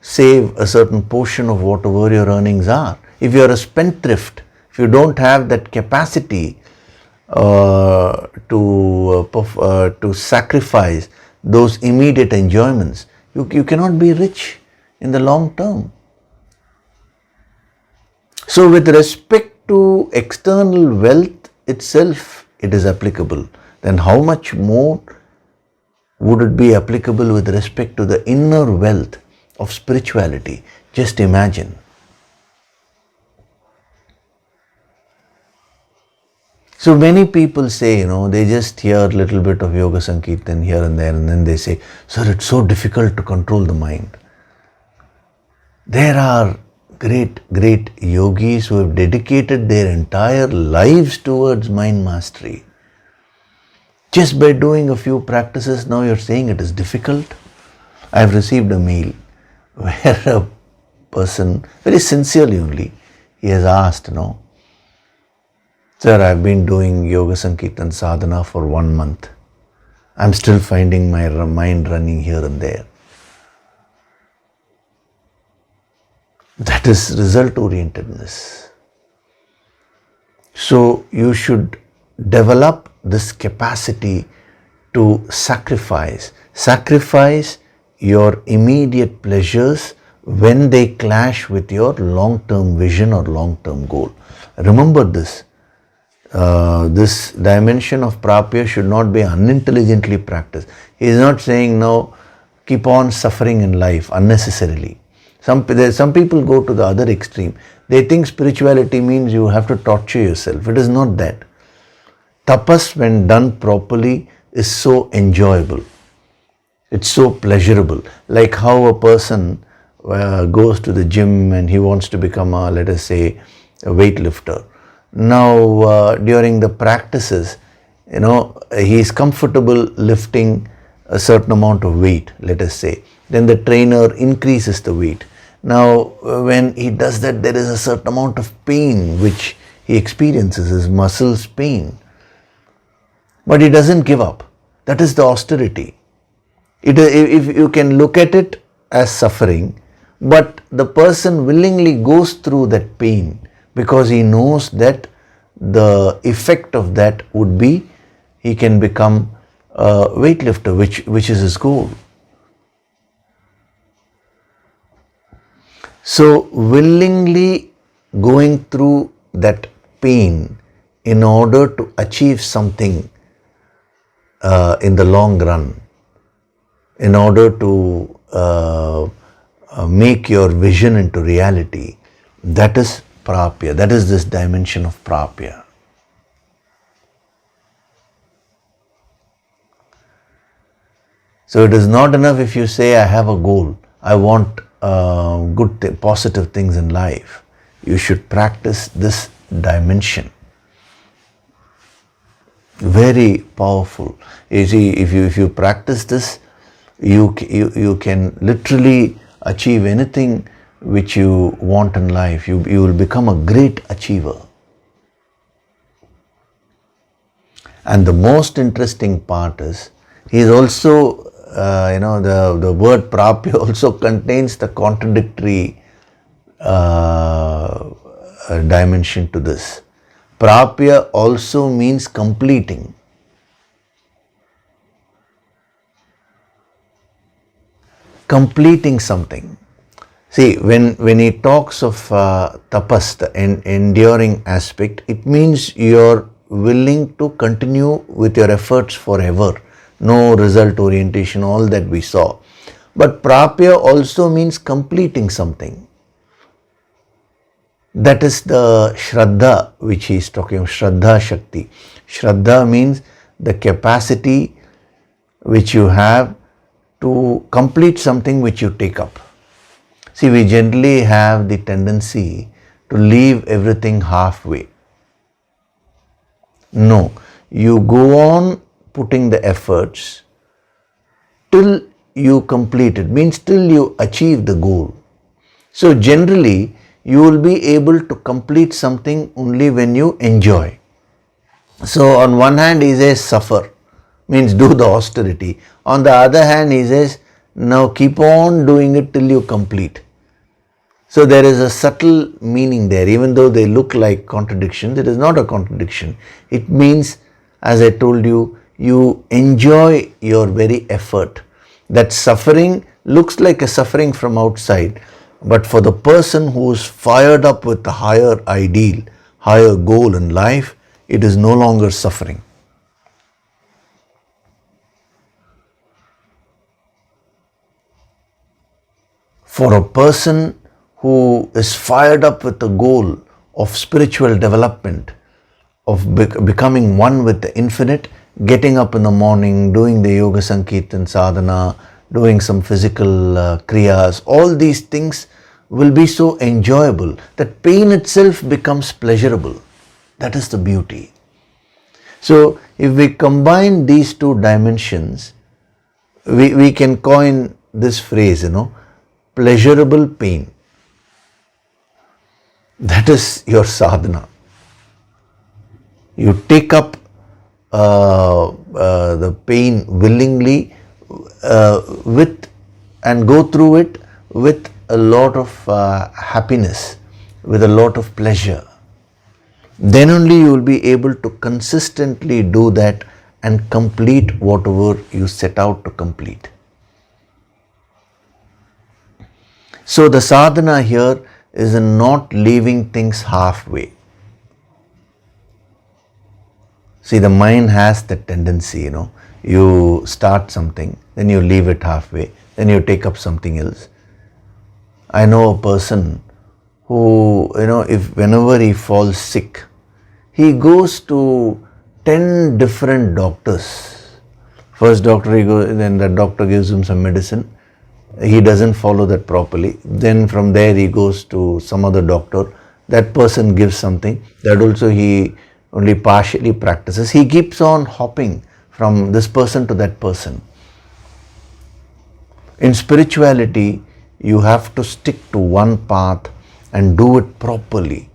save a certain portion of whatever your earnings are. If you are a spendthrift, if you don't have that capacity to sacrifice those immediate enjoyments, you cannot be rich in the long term. So with respect to external wealth itself, it is applicable. Then how much more would it be applicable with respect to the inner wealth of spirituality? Just imagine. So many people say, they just hear a little bit of Yoga Sankirtan here and there, and then they say, sir, it's so difficult to control the mind. There are great yogis who have dedicated their entire lives towards mind mastery. Just by doing a few practices, now you're saying it is difficult. I've received a mail where a person, very sincerely only, he has asked, sir, I've been doing Yoga Sankirtan sadhana for 1 month. I'm still finding my mind running here and there. That is result-orientedness. So you should develop this capacity to sacrifice your immediate pleasures when they clash with your long-term vision or long-term goal. Remember this. This dimension of prapya should not be unintelligently practiced. He is not saying now keep on suffering in life unnecessarily. Some people go to the other extreme. They think spirituality means you have to torture yourself. It is not that. Tapas, when done properly, is so enjoyable. It's so pleasurable. Like how a person goes to the gym and he wants to become a, let us say, a weightlifter. Now, during the practices, he is comfortable lifting a certain amount of weight, let us say. Then the trainer increases the weight. Now, when he does that, there is a certain amount of pain which he experiences, his muscles pain. But he doesn't give up. That is the austerity. If you can look at it as suffering, but the person willingly goes through that pain because he knows that the effect of that would be he can become a weightlifter, which is his goal. So willingly going through that pain in order to achieve something in the long run, in order to make your vision into reality, that is prapya. That is this dimension of prapya. So it is not enough if you say, I have a goal, I want positive things in life. You should practice this dimension. Very powerful. You see, if you practice this, you can literally achieve anything which you want in life. You will become a great achiever. And the most interesting part is, he is also, the word prapya also contains the contradictory dimension to this. Prapya also means completing. Completing something. See, when he talks of tapas, the enduring aspect, it means you're willing to continue with your efforts forever. No result orientation, all that we saw. But prapya also means completing something. That is the Shraddha which he is talking of, Shraddha Shakti. Shraddha means the capacity which you have to complete something which you take up. See, we generally have the tendency to leave everything halfway. No, you go on putting the efforts till you complete it, means till you achieve the goal. So generally, you will be able to complete something only when you enjoy. So on one hand, he says suffer, means do the austerity. On the other hand, he says now keep on doing it till you complete. So there is a subtle meaning there. Even though they look like contradictions, it is not a contradiction. It means, as I told you, you enjoy your very effort. That suffering looks like a suffering from outside, but for the person who is fired up with the higher ideal, higher goal in life, it is no longer suffering. For a person who is fired up with the goal of spiritual development, of becoming one with the infinite, getting up in the morning, doing the yoga sankirtan sadhana, doing some physical kriyas, all these things will be so enjoyable that pain itself becomes pleasurable. That is the beauty. So if we combine these two dimensions, we can coin this phrase, pleasurable pain. That is your sadhana. You take up the pain willingly and go through it with a lot of happiness, with a lot of pleasure. Then only you will be able to consistently do that and complete whatever you set out to complete. So the sadhana here is in not leaving things halfway. See, the mind has that tendency, you start something, then you leave it halfway, then you take up something else. I know a person who, if whenever he falls sick, he goes to 10 different doctors. First doctor he goes, then the doctor gives him some medicine. He doesn't follow that properly. Then from there he goes to some other doctor. That person gives something. That also he only partially practices. He keeps on hopping from this person to that person. In spirituality, you have to stick to one path and do it properly.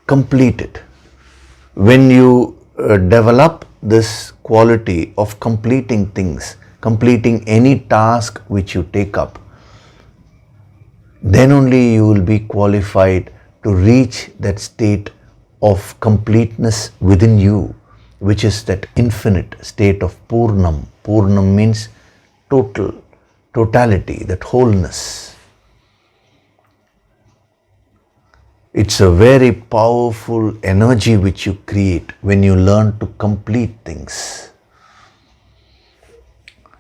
Complete it. When you develop this quality of completing things, completing any task which you take up, then only you will be qualified to reach that state of completeness within you, which is that infinite state of Purnam. Purnam means total, totality, that wholeness. It's a very powerful energy which you create when you learn to complete things.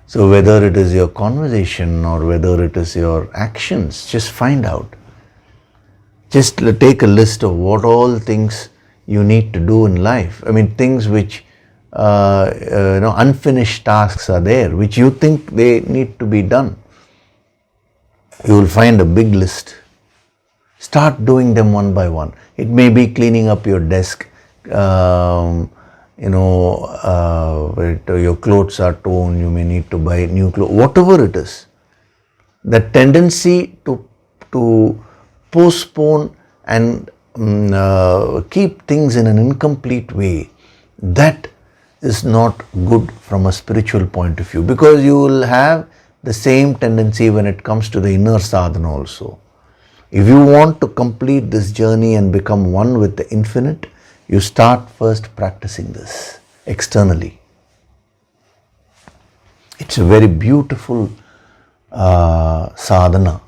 So whether it is your conversation or whether it is your actions, just find out. Just take a list of what all things you need to do in life. I mean, things which, unfinished tasks are there, which you think they need to be done. You will find a big list. Start doing them one by one. It may be cleaning up your desk, your clothes are torn, you may need to buy new clothes, whatever it is. The tendency to postpone and keep things in an incomplete way, that is not good from a spiritual point of view, because you will have the same tendency when it comes to the inner sadhana also. If you want to complete this journey and become one with the infinite, you start first practicing this externally. It's a very beautiful sadhana.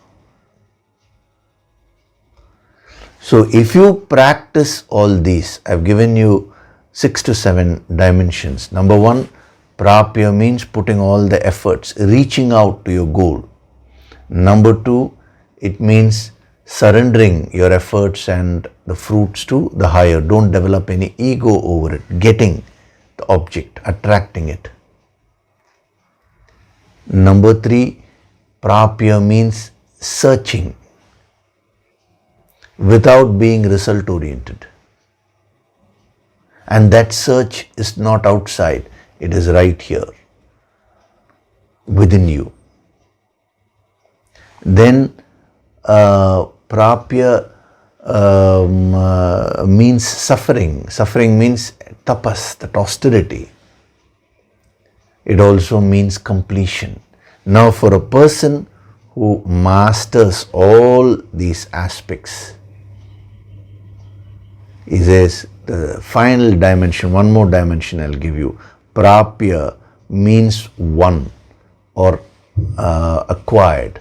So if you practice all these, I've given you 6 to 7 dimensions. Number 1, prapya means putting all the efforts, reaching out to your goal. Number 2, it means surrendering your efforts and the fruits to the higher. Don't develop any ego over it. Getting the object, attracting it. Number 3, prapya means searching without being result oriented. And that search is not outside, it is right here within you. Then prapya means suffering. Suffering means tapas, that austerity. It also means completion. Now for a person who masters all these aspects, he says the final dimension, one more dimension I'll give you. Prapya means won or acquired,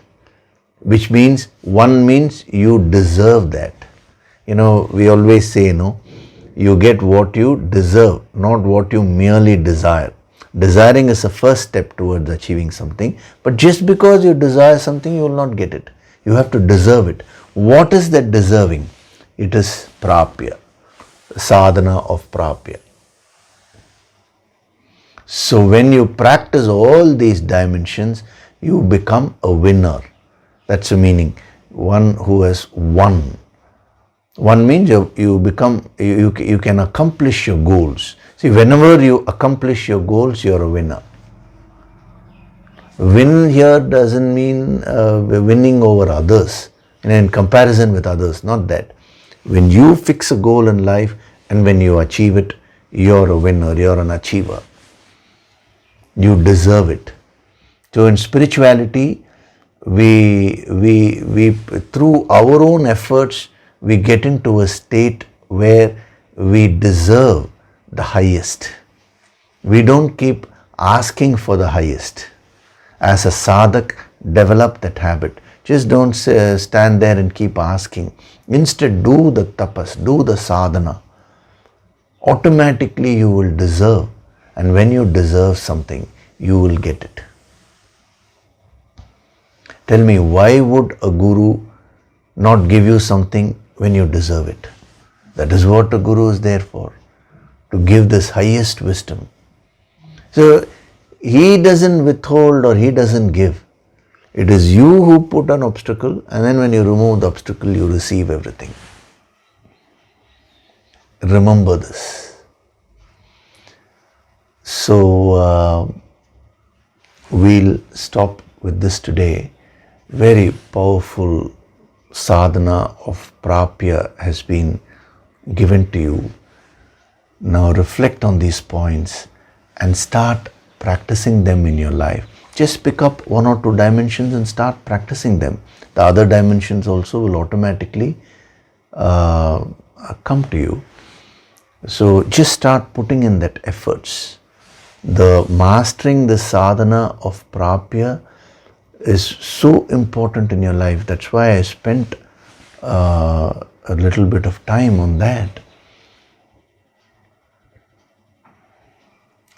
which means one means you deserve that. We always say, you get what you deserve, not what you merely desire. Desiring is a first step towards achieving something, but just because you desire something, you will not get it. You have to deserve it. What is that deserving? It is prapya, sadhana of prapya. So when you practice all these dimensions, you become a winner. That's the meaning. One who has won. One means you can accomplish your goals. See, whenever you accomplish your goals, you're a winner. Win here doesn't mean winning over others, in comparison with others, not that. When you fix a goal in life and when you achieve it, you're a winner, you're an achiever. You deserve it. So in spirituality, we through our own efforts, we get into a state where we deserve the highest. We don't keep asking for the highest. As a sadhak, develop that habit. Just don't stand there and keep asking. Instead, do the tapas, do the sadhana. Automatically you will deserve. And when you deserve something, you will get it. Tell me, why would a guru not give you something when you deserve it. That is what a guru is there for, to give this highest wisdom. So he doesn't withhold or he doesn't give. It is you who put an obstacle, and then when you remove the obstacle, you receive everything. Remember this. So we'll stop with this today. Very powerful sadhana of prapya has been given to you. Now reflect on these points and start practicing them in your life. Just pick up one or two dimensions and start practicing them. The other dimensions also will automatically come to you. So just start putting in that efforts. The mastering the sadhana of prapya is so important in your life. That's why I spent a little bit of time on that.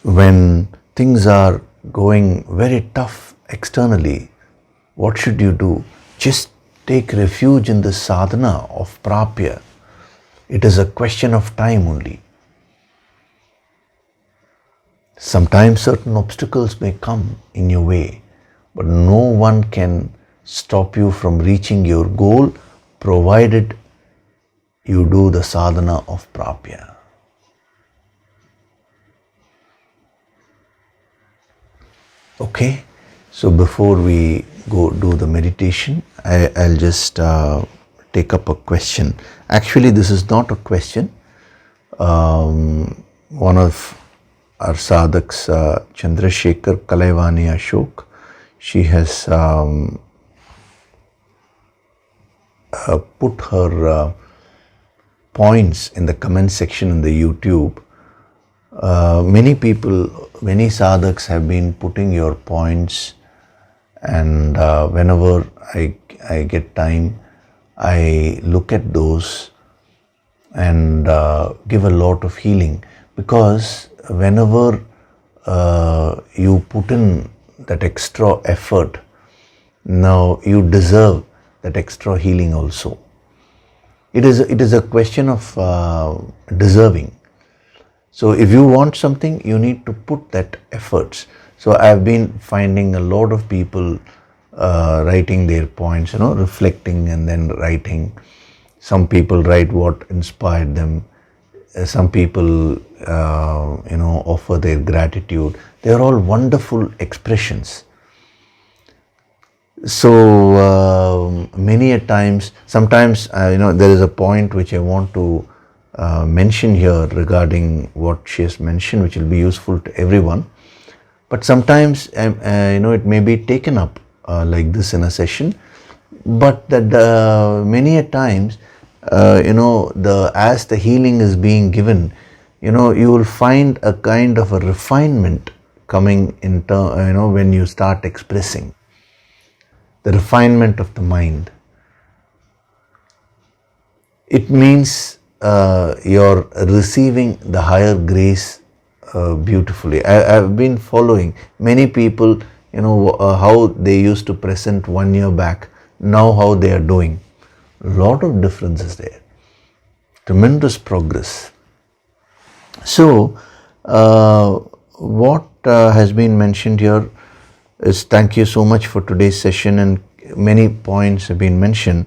When things are going very tough externally, what should you do? Just take refuge in the sadhana of prapya. It is a question of time only. Sometimes certain obstacles may come in your way, but no one can stop you from reaching your goal provided you do the sadhana of prapya. Okay, so before we go do the meditation, I'll just take up a question. Actually, this is not a question. One of our sadhaks, Chandrasekhar Kalaivani Ashok, she has put her points in the comment section in the YouTube. Many people, many sadhaks have been putting your points, and whenever I get time, I look at those and give a lot of healing, because whenever you put in that extra effort, now you deserve that extra healing also. It is a question of deserving. So if you want something, you need to put that efforts. So I've been finding a lot of people writing their points, reflecting and then writing. Some people write what inspired them. Some people, offer their gratitude. They are all wonderful expressions. So many a times, sometimes, there is a point which I want to mention here regarding what she has mentioned, which will be useful to everyone. But sometimes, it may be taken up like this in a session. But that many a times, as the healing is being given, you will find a kind of a refinement coming in when you start expressing. The refinement of the mind. It means you're receiving the higher grace beautifully. I've been following many people, how they used to present 1 year back, now how they are doing. A lot of differences there. Tremendous progress. So, what has been mentioned here is, thank you so much for today's session, and many points have been mentioned.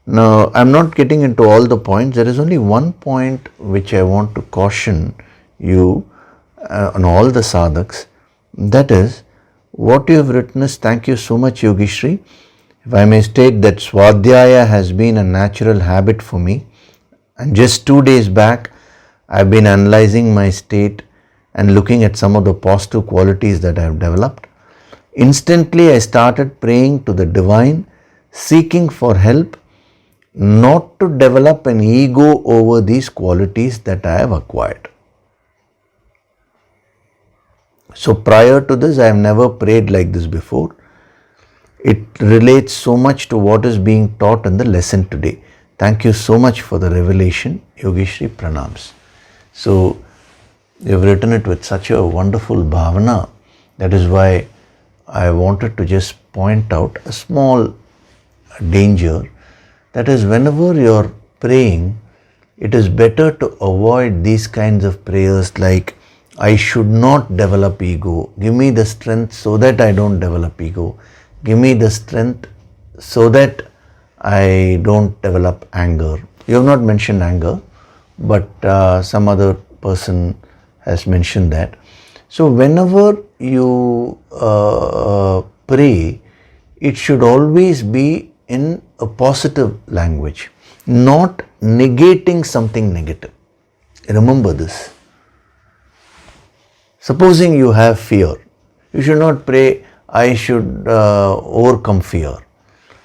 Now, I'm not getting into all the points. There is only one point which I want to caution you on all the sadhaks. That is, what you have written is, thank you so much, Yogishri. If I may state that Swadhyaya has been a natural habit for me, and just 2 days back, I've been analyzing my state and looking at some of the positive qualities that I have developed. Instantly, I started praying to the divine, seeking for help, not to develop an ego over these qualities that I have acquired. So prior to this, I have never prayed like this before. It relates so much to what is being taught in the lesson today. Thank you so much for the revelation, Yogishri. Pranams. So you have written it with such a wonderful bhavana. That is why I wanted to just point out a small danger. That is, whenever you're praying, it is better to avoid these kinds of prayers like, I should not develop ego. Give me the strength so that I don't develop ego. Give me the strength so that I don't develop anger. You have not mentioned anger, but some other person has mentioned that. So whenever you pray, it should always be in a positive language, not negating something negative. Remember this. Supposing you have fear, you should not pray, I should overcome fear.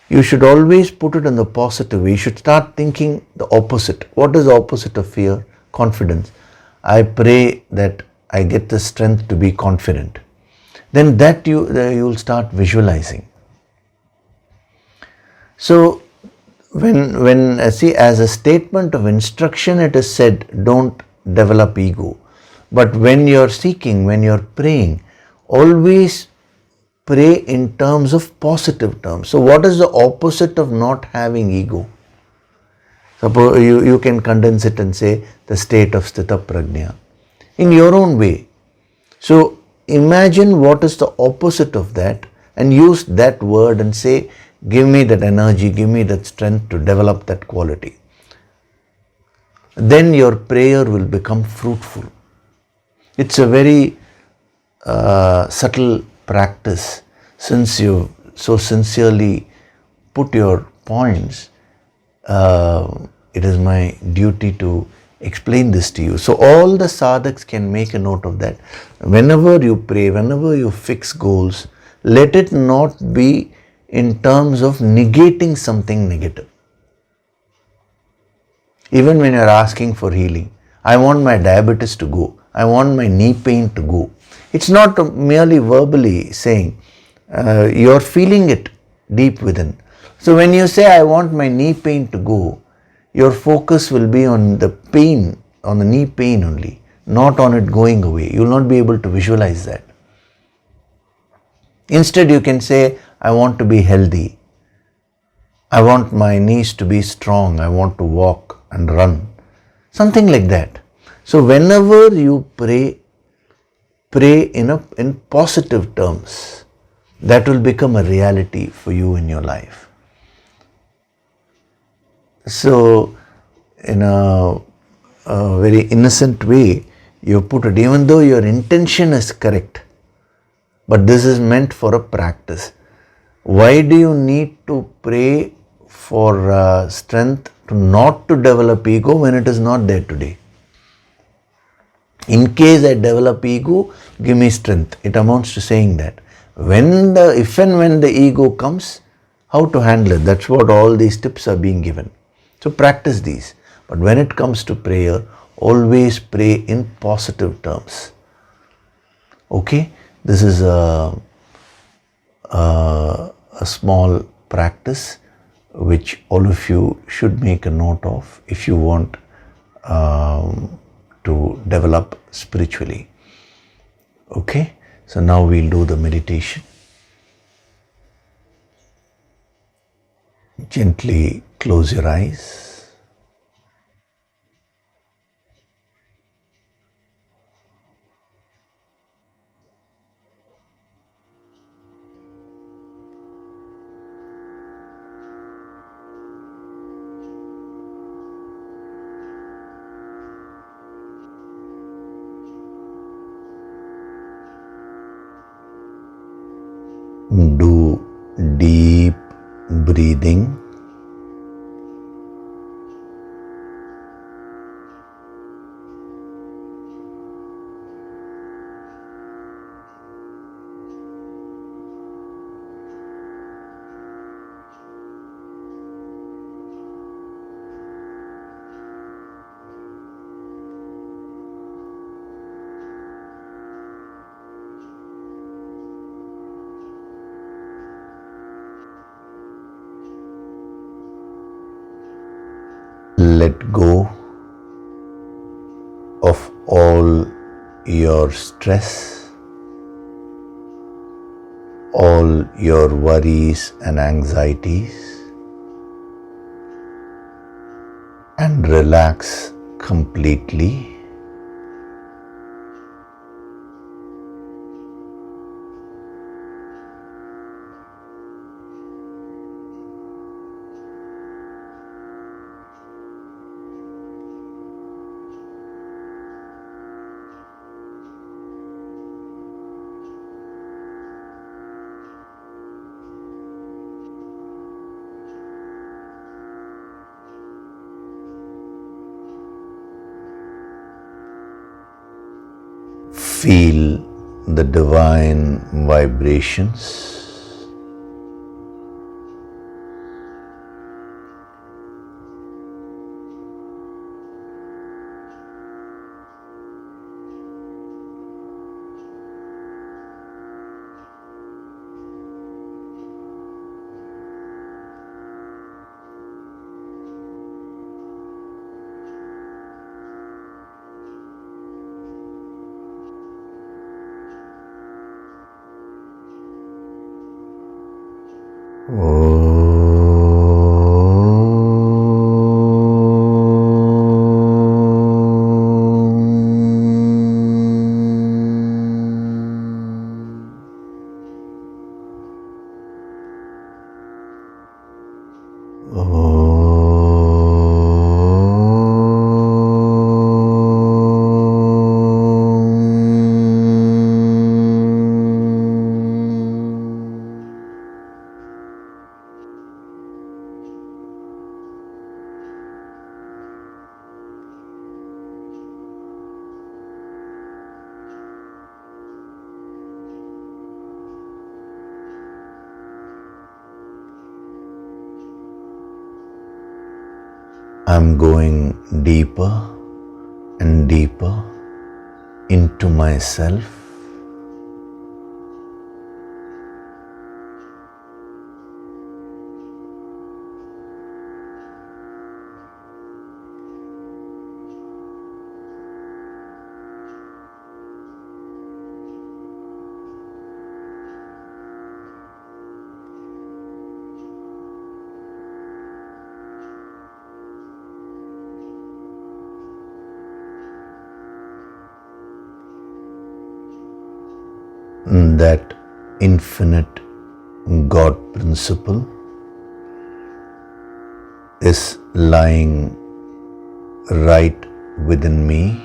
You should always put it in the positive way. You should start thinking the opposite. What is the opposite of fear? Confidence. I pray that I get the strength to be confident. Then that you will start visualizing. So when see, as a statement of instruction, it is said, don't develop ego. But when you're seeking, when you're praying, always pray in terms of positive terms. So what is the opposite of not having ego? Suppose you can condense it and say the state of Sthita Prajna in your own way. So imagine what is the opposite of that and use that word and say, give me that energy, give me that strength to develop that quality. Then your prayer will become fruitful. It's a very subtle practice. Since you so sincerely put your points, it is my duty to explain this to you. So all the sadhaks can make a note of that. Whenever you pray, whenever you fix goals, let it not be in terms of negating something negative. Even when you are asking for healing, I want my diabetes to go, I want my knee pain to go. It's not merely verbally saying, you're feeling it deep within. So when you say, I want my knee pain to go, your focus will be on the pain, on the knee pain only, not on it going away. You will not be able to visualize that. Instead, you can say, I want to be healthy. I want my knees to be strong. I want to walk and run. Something like that. So whenever you pray in positive terms. That will become a reality for you in your life. So in a very innocent way, you put it, even though your intention is correct, but this is meant for a practice. Why do you need to pray for strength to not to develop ego when it is not there today? In case I develop ego, give me strength. It amounts to saying that. If and when the ego comes, how to handle it. That's what all these tips are being given. So practice these. But when it comes to prayer, always pray in positive terms. Okay? This is a small practice which all of you should make a note of if you want to develop spiritually. Okay? So now we'll do the meditation. Gently close your eyes. Do deep breathing. Let go of all your stress, all your worries and anxieties. and relax completely. Feel the divine vibrations. I'm going deeper and deeper into myself. That infinite God principle is lying right within me.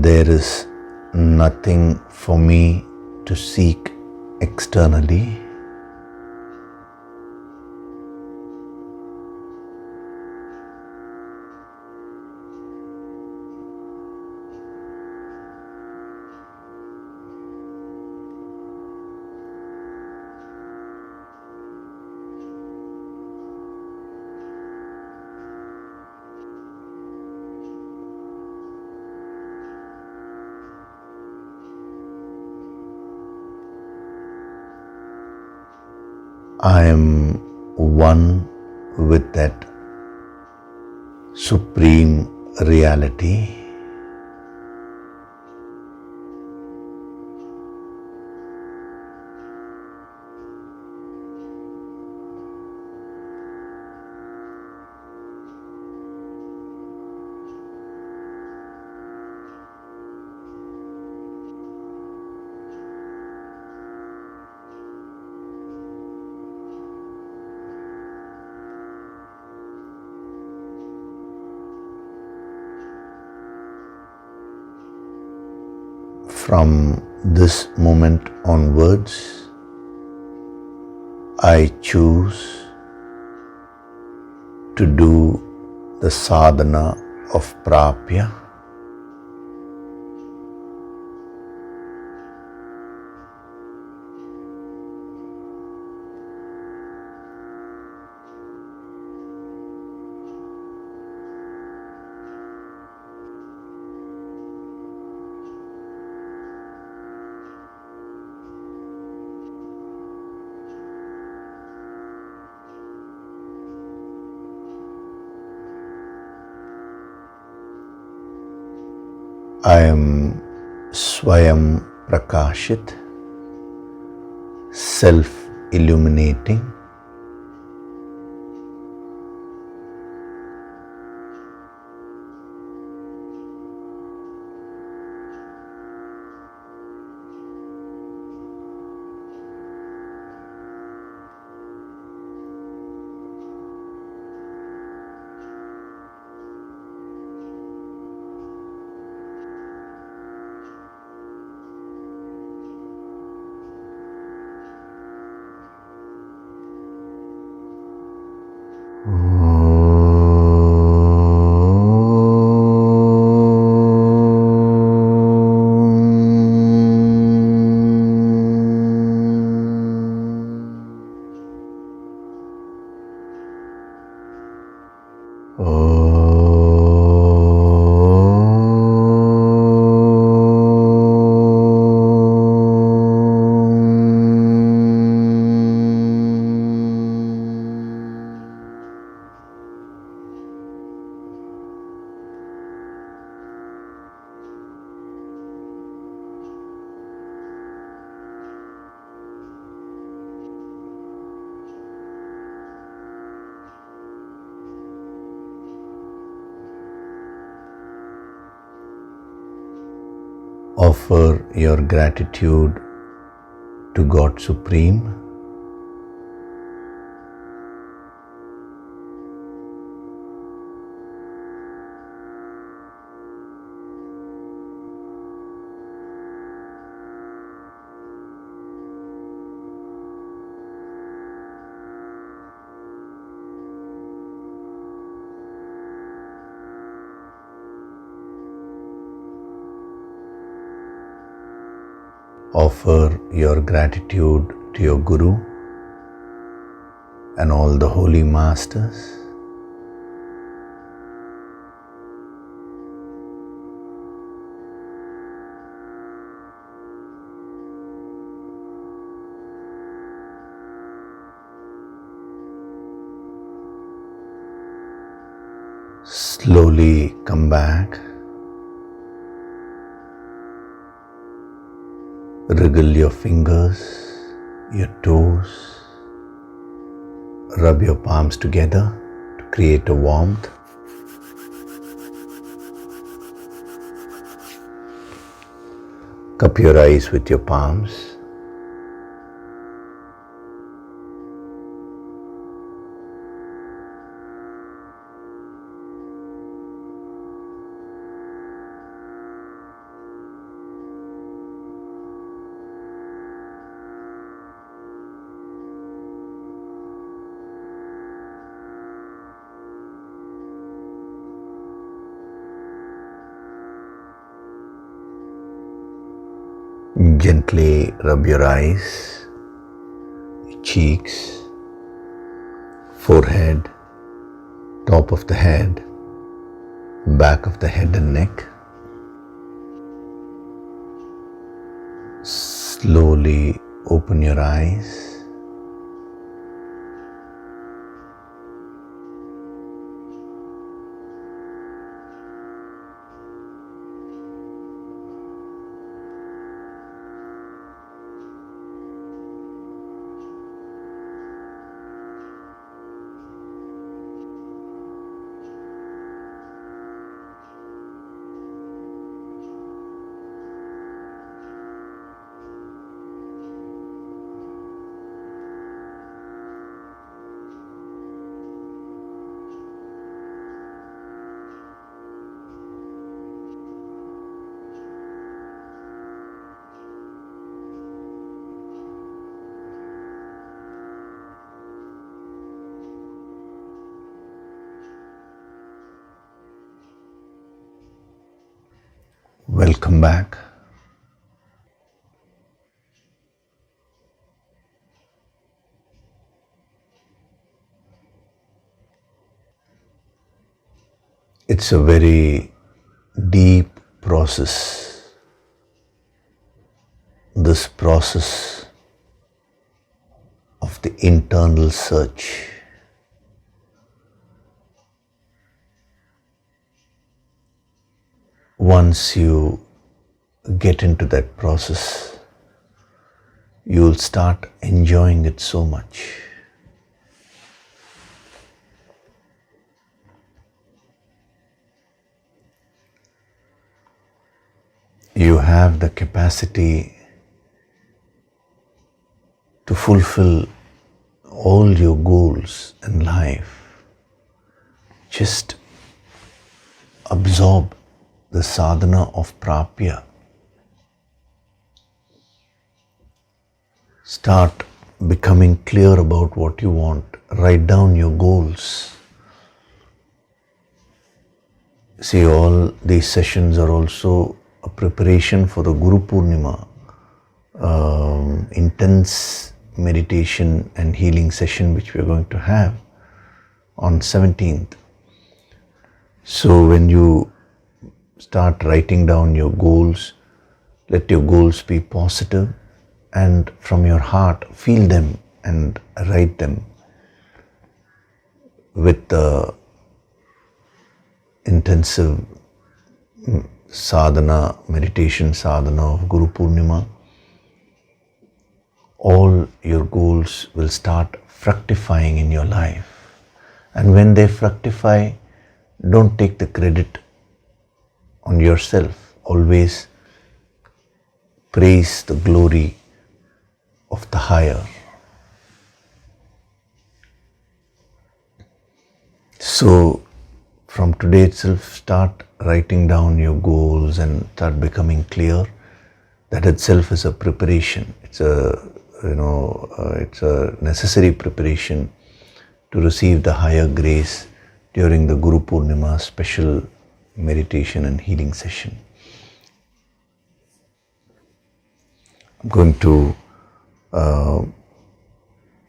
There is nothing for me to seek externally. I am one with that supreme reality. From this moment onwards, I choose to do the sadhana of prapya. I am Swayam Prakashit, self-illuminating. Offer your gratitude to God Supreme. Offer your gratitude to your Guru and all the holy masters. Slowly come back. Wriggle your fingers, your toes, rub your palms together to create a warmth. Cup your eyes with your palms. Gently rub your eyes, cheeks, forehead, top of the head, back of the head and neck. Slowly open your eyes. Welcome back. It's a very deep process. This process of the internal search. once you get into that process, you'll start enjoying it so much. You have the capacity to fulfill all your goals in life. Just absorb the sadhana of prapya. Start becoming clear about what you want. Write down your goals. See, all these sessions are also a preparation for the Guru Poornima, intense meditation and healing session which we are going to have on 17th. So when you start writing down your goals, let your goals be positive, and from your heart feel them and write them with the intensive sadhana, meditation sadhana of Guru Poornima. All your goals will start fructifying in your life. And when they fructify, don't take the credit on yourself. Always praise the glory of the higher. So, from today itself, start writing down your goals and start becoming clear. That itself is a preparation. It's a necessary preparation to receive the higher grace during the Guru Poornima special meditation and healing session. I'm going to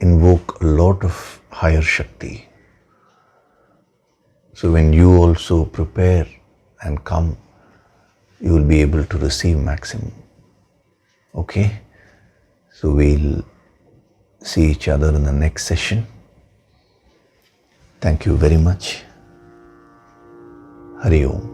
invoke a lot of higher Shakti. So when you also prepare and come, you will be able to receive maximum. Okay? So we'll see each other in the next session. Thank you very much. Hari Om.